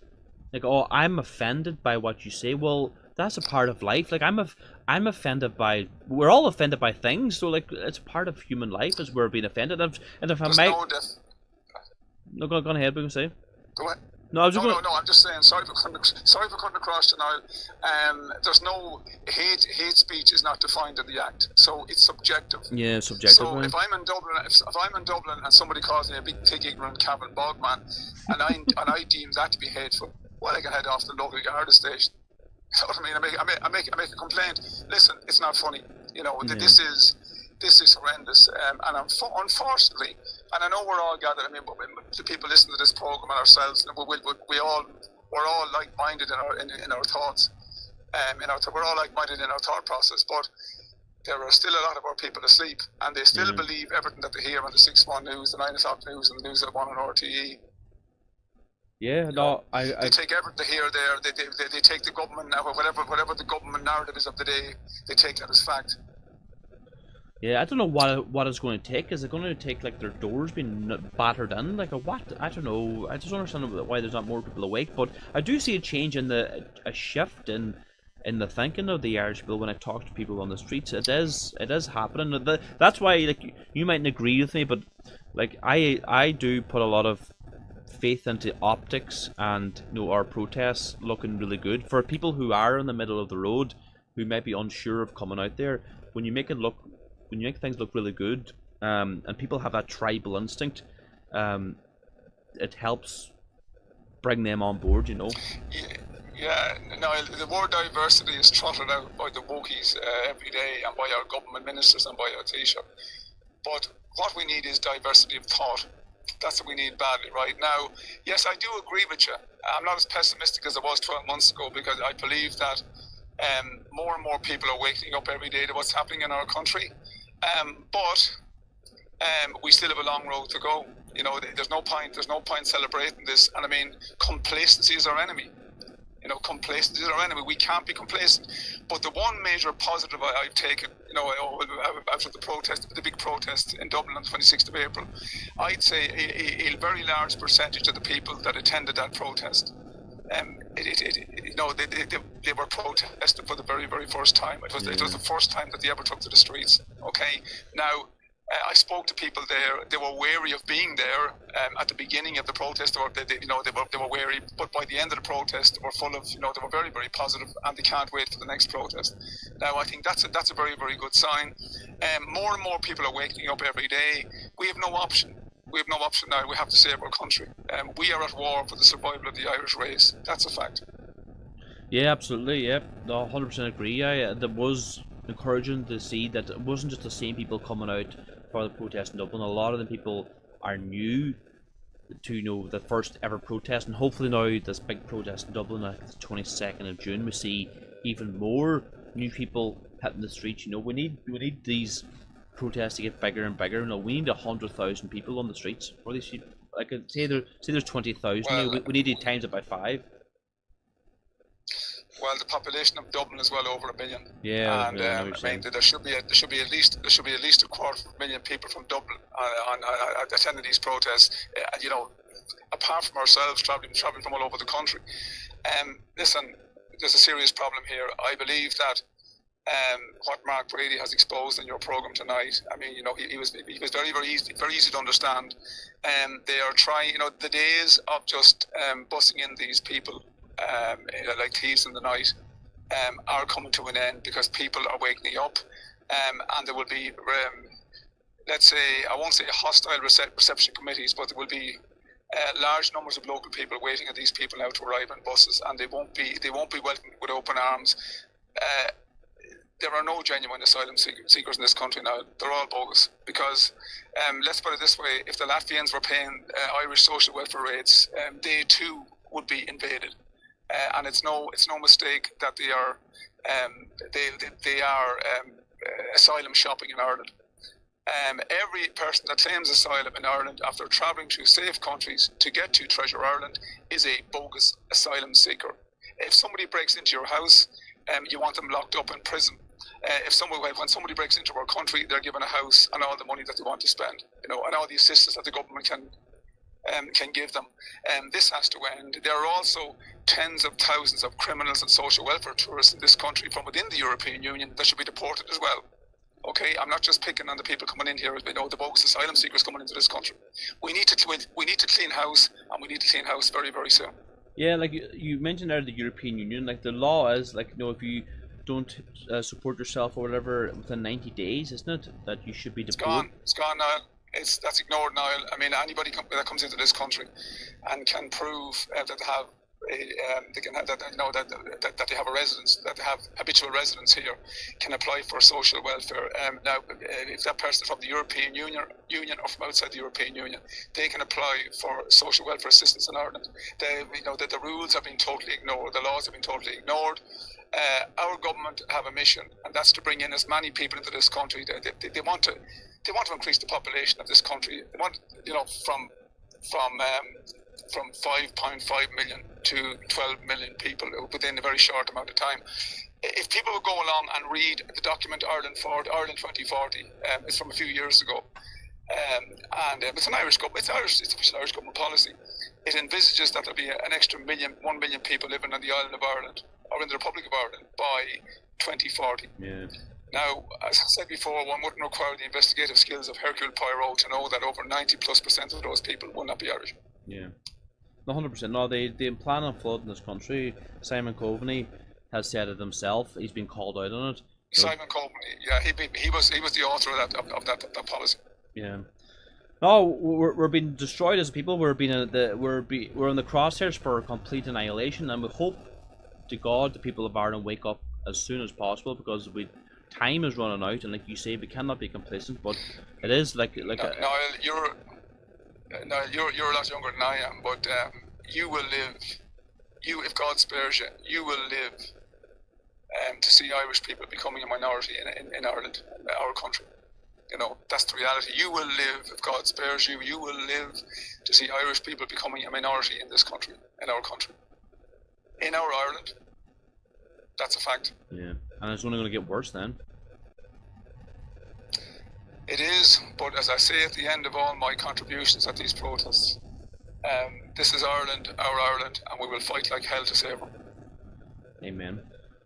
Like, oh, I'm offended by what you say. Well, that's a part of life. Like, I'm offended by. We're all offended by things. So, like, it's part of human life as we're being offended. And if I might, no, go on ahead. What you say? Go ahead. No, I was just no, I'm just saying. Sorry for coming across, Niall. There's no hate. Hate speech is not defined in the Act, so it's subjective. Yeah, subjective. So if I'm in Dublin, and somebody calls me a big pig ignorant cabin bogman, and I deem that to be hateful, well, I can head off to the local Garda station. You know what I mean? I make a complaint. Listen, it's not funny. You know, this is horrendous, and unfortunately, and I know we're all gathered. I mean, the people listening to this program and ourselves, we're all like-minded in our thoughts. We're all like-minded in our thought process, but there are still a lot of our people asleep, and they still believe everything that they hear on the 6-1 news, the 9 o'clock news, and the news at 1 on RTE. Yeah, no, they take everything they hear there. They take the government now, whatever the government narrative is of the day, they take that as fact. Yeah, I don't know what it's going to take. Is it going to take, like, their doors being battered in? Like, a what? I don't know. I just don't understand why there's not more people awake. But I do see a change in a shift in the thinking of the Irish people when I talk to people on the streets. It is happening. That's why, like, you mightn't agree with me, but, like, I do put a lot of faith into optics and, you know, our protests looking really good. For people who are in the middle of the road, who might be unsure of coming out there, when you make things look really good, and people have that tribal instinct, it helps bring them on board, you know. Yeah, no, the word diversity is trotted out by the wokies every day, and by our government ministers and by our Taoiseach. But what we need is diversity of thought. That's what we need badly right now. Yes, I do agree with you. I'm not as pessimistic as I was 12 months ago, because I believe that more and more people are waking up every day to what's happening in our country. But we still have a long road to go. You know, there's no point celebrating this. And I mean, complacency is our enemy. You know, complacency is our enemy. We can't be complacent. But the one major positive I've taken, you know, after the big protest in Dublin on the 26th of April, I'd say a very large percentage of the people that attended that protest, you know, they were protesting for the very, very first time. It was the first time that they ever took to the streets. Okay, now I spoke to people there. They were wary of being there at the beginning of the protest, or they were wary. But by the end of the protest, they were full of, you know, they were very, very positive, and they can't wait for the next protest. Now, I think that's a very, very good sign. More and more people are waking up every day. We have no option. We have no option now. We have to save our country. We are at war for the survival of the Irish race. That's a fact. Yeah, absolutely. Yeah, no, 100% agree. Yeah, that was encouraging to see that it wasn't just the same people coming out for the protest in Dublin. A lot of the people are new to, you know, the first ever protest, and hopefully now this big protest in Dublin, like the 22nd of June, we see even more new people hitting the streets. You know, we need these protests to get bigger and bigger. You know, we need 100,000 people on the streets. Or they should, like, say there's 20,000. Well, we need to times it by 5. Well, the population of Dublin is well over 1 million. Yeah, and I mean, there should be at least 250,000 people from Dublin attending these protests. You know, apart from ourselves traveling from all over the country. Listen, there's a serious problem here. I believe that what Mark Brady has exposed in your program tonight, I mean, you know, he was very, very easy to understand. They are trying, you know, the days of just bussing in these people like thieves in the night are coming to an end, because people are waking up, and there will be, let's say, I won't say hostile reception committees, but there will be large numbers of local people waiting for these people now to arrive on buses, and they won't be welcomed with open arms. There are no genuine asylum seekers in this country now. They're all bogus, because let's put it this way: if the Latvians were paying Irish social welfare rates, they too would be invaded. And it's no mistake that they are asylum shopping in Ireland. Every person that claims asylum in Ireland after travelling through safe countries to get to Treasure Ireland is a bogus asylum seeker. If somebody breaks into your house, you want them locked up in prison. When somebody breaks into our country, they're given a house and all the money that they want to spend, and all the assistance that the government can give them. This has to end. There are also tens of thousands of criminals and social welfare tourists in this country from within the European Union that should be deported as well. Okay, I'm not just picking on the people coming in here, the bogus asylum seekers coming into this country. We need to clean house, and we need to clean house very, very soon. Yeah, like you mentioned there, the European Union, like the law is like, if you don't support yourself or whatever within 90 days, isn't it, that you should be deported? It's gone, Niall. That's ignored, Niall. I mean, anybody that comes into this country and can prove that they have that they have a residence, that they have habitual residence here, can apply for social welfare. Now, if that person is from the European Union or from outside the European Union, they can apply for social welfare assistance in Ireland. The rules have been totally ignored. The laws have been totally ignored. Our government have a mission, and that's to bring in as many people into this country. They want to increase the population of this country. They want, from 5.5 million to 12 million people within a very short amount of time. If people would go along and read the document Ireland 2040, it's from a few years ago, and it's an Irish government. It's official Irish government policy. It envisages that there'll be an extra 1 million people living on the island of Ireland or in the Republic of Ireland by 2040. Yeah. Now, as I said before, one wouldn't require the investigative skills of Hercule Poirot to know that over 90+% of those people will not be Irish. Yeah. 100%. No, they plan on flooding this country. Simon Coveney has said it himself. He's been called out on it. Simon Coveney, yeah, he was the author of that policy. Yeah. No, we're being destroyed as people. We're in the crosshairs for complete annihilation, and we hope to God the people of Ireland wake up as soon as possible, because time is running out, and like you say, we cannot be complacent. But it is like you're a lot younger than I am, but you will live. If God spares you, you will live to see Irish people becoming a minority in Ireland, our country. That's the reality. You will live, if God spares you, you will live to see Irish people becoming a minority in this country, in our country, in our Ireland. That's a fact. Yeah, and it's only going to get worse then. It is, but as I say at the end of all my contributions at these protests, this is Ireland, our Ireland, and we will fight like hell to save her. Amen.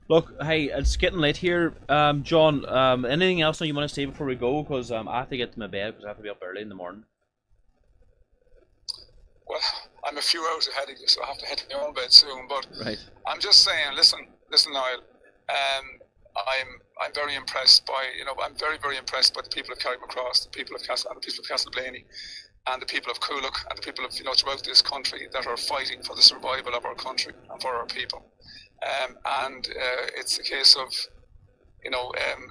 Look, hey, it's getting late here. John, anything else you want to say before we go? Because I have to get to my bed because I have to be up early in the morning. Well, I'm a few hours ahead of you, so I have to head to my own bed soon. But right. I'm just saying, listen, Niall. I'm very impressed by, I'm very, very impressed by the people of Carrickmacross, the people of Castleblaney, and the people of Coolock, and the people of, throughout this country that are fighting for the survival of our country and for our people. It's a case of,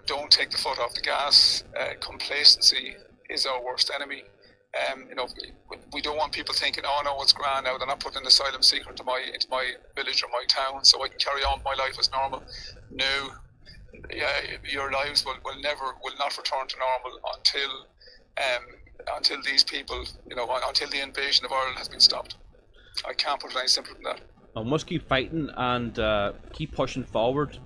don't take the foot off the gas. Complacency is our worst enemy. We don't want people thinking, oh no, it's grand now, they're not putting an asylum seeker into my village or my town, so I can carry on my life as normal. No, your lives will not return to normal until these people, until the invasion of Ireland has been stopped. I can't put it any simpler than that. We must keep fighting and keep pushing forward.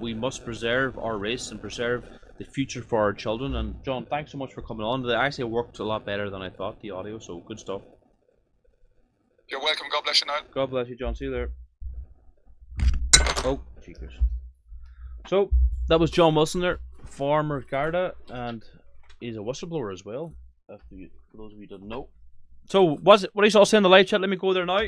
We must preserve our race and preserve the future for our children. And John, thanks so much for coming on. It actually worked a lot better than I thought, the audio, so good stuff. You're welcome. God bless you, Niall. God bless you, John. See you there. Oh, cheekers. So, that was John Wilson there, former Garda, and he's a whistleblower as well, for those of you who didn't know. So, what are you all saying in the live chat? Let me go there now.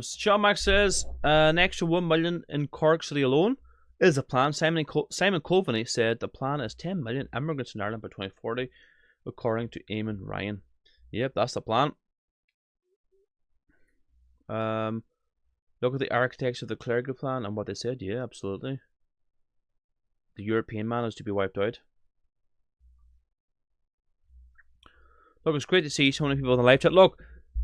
Sean Max says an extra 1 million in Cork City alone is a plan. Simon Coveney said the plan is 10 million immigrants in Ireland by 2040, according to Eamon Ryan. Yep, that's the plan. Look at the architects of the clerical plan and what they said. Yeah, absolutely. The European man is to be wiped out. Look, it's great to see so many people in the live chat. Look,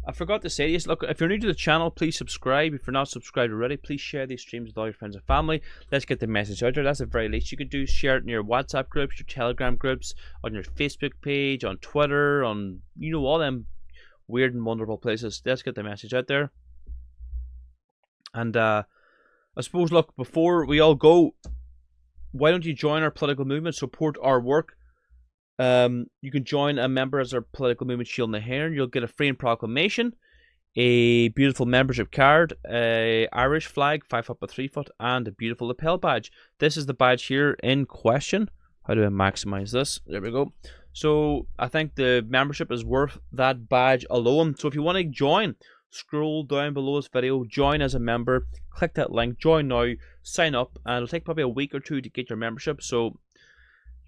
I forgot to say this. Look, if you're new to the channel, please subscribe. If you're not subscribed already, please share these streams with all your friends and family. Let's get the message out there. That's the very least you can do. Share it in your WhatsApp groups, your Telegram groups, on your Facebook page, on Twitter, on, you know, all them weird and wonderful places. Let's get the message out there. And I suppose, look, before we all go, why don't you join our political movement, support our work? You can join a member as our political movement Shield na Hair. You'll get a Féin proclamation, a beautiful membership card, a Irish flag 5 foot by 3 foot, and a beautiful lapel badge. This is the badge here in question. How do I maximize this? There we go. So I think the membership is worth that badge alone. So if you want to join, scroll down below this video, join as a member, click that link, join now, sign up, and it'll take probably a week or two to get your membership. So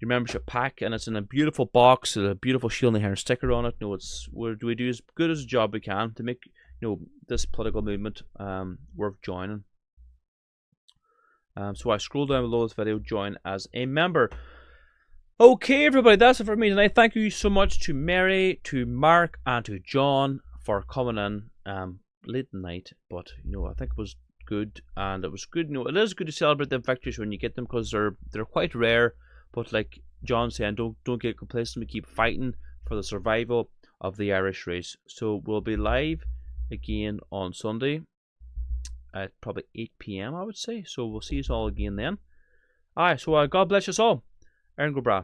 your membership pack, and it's in a beautiful box with a beautiful Shield na Hair sticker on it. You know, we do as good as a job we can to make, you know, this political movement worth joining. So I scroll down below this video, join as a member. Okay, everybody, that's it for me tonight. Thank you so much to Mary, to Mark, and to John for coming in late at night. But you know, I think it was good, and it was good. You know, it is good to celebrate the victories when you get them, because they're quite rare. But like John saying, don't get complacent. We keep fighting for the survival of the Irish race. So we'll be live again on Sunday at probably 8 PM, I would say. So we'll see you all again then. Alright, so God bless us all. Aaron go bra.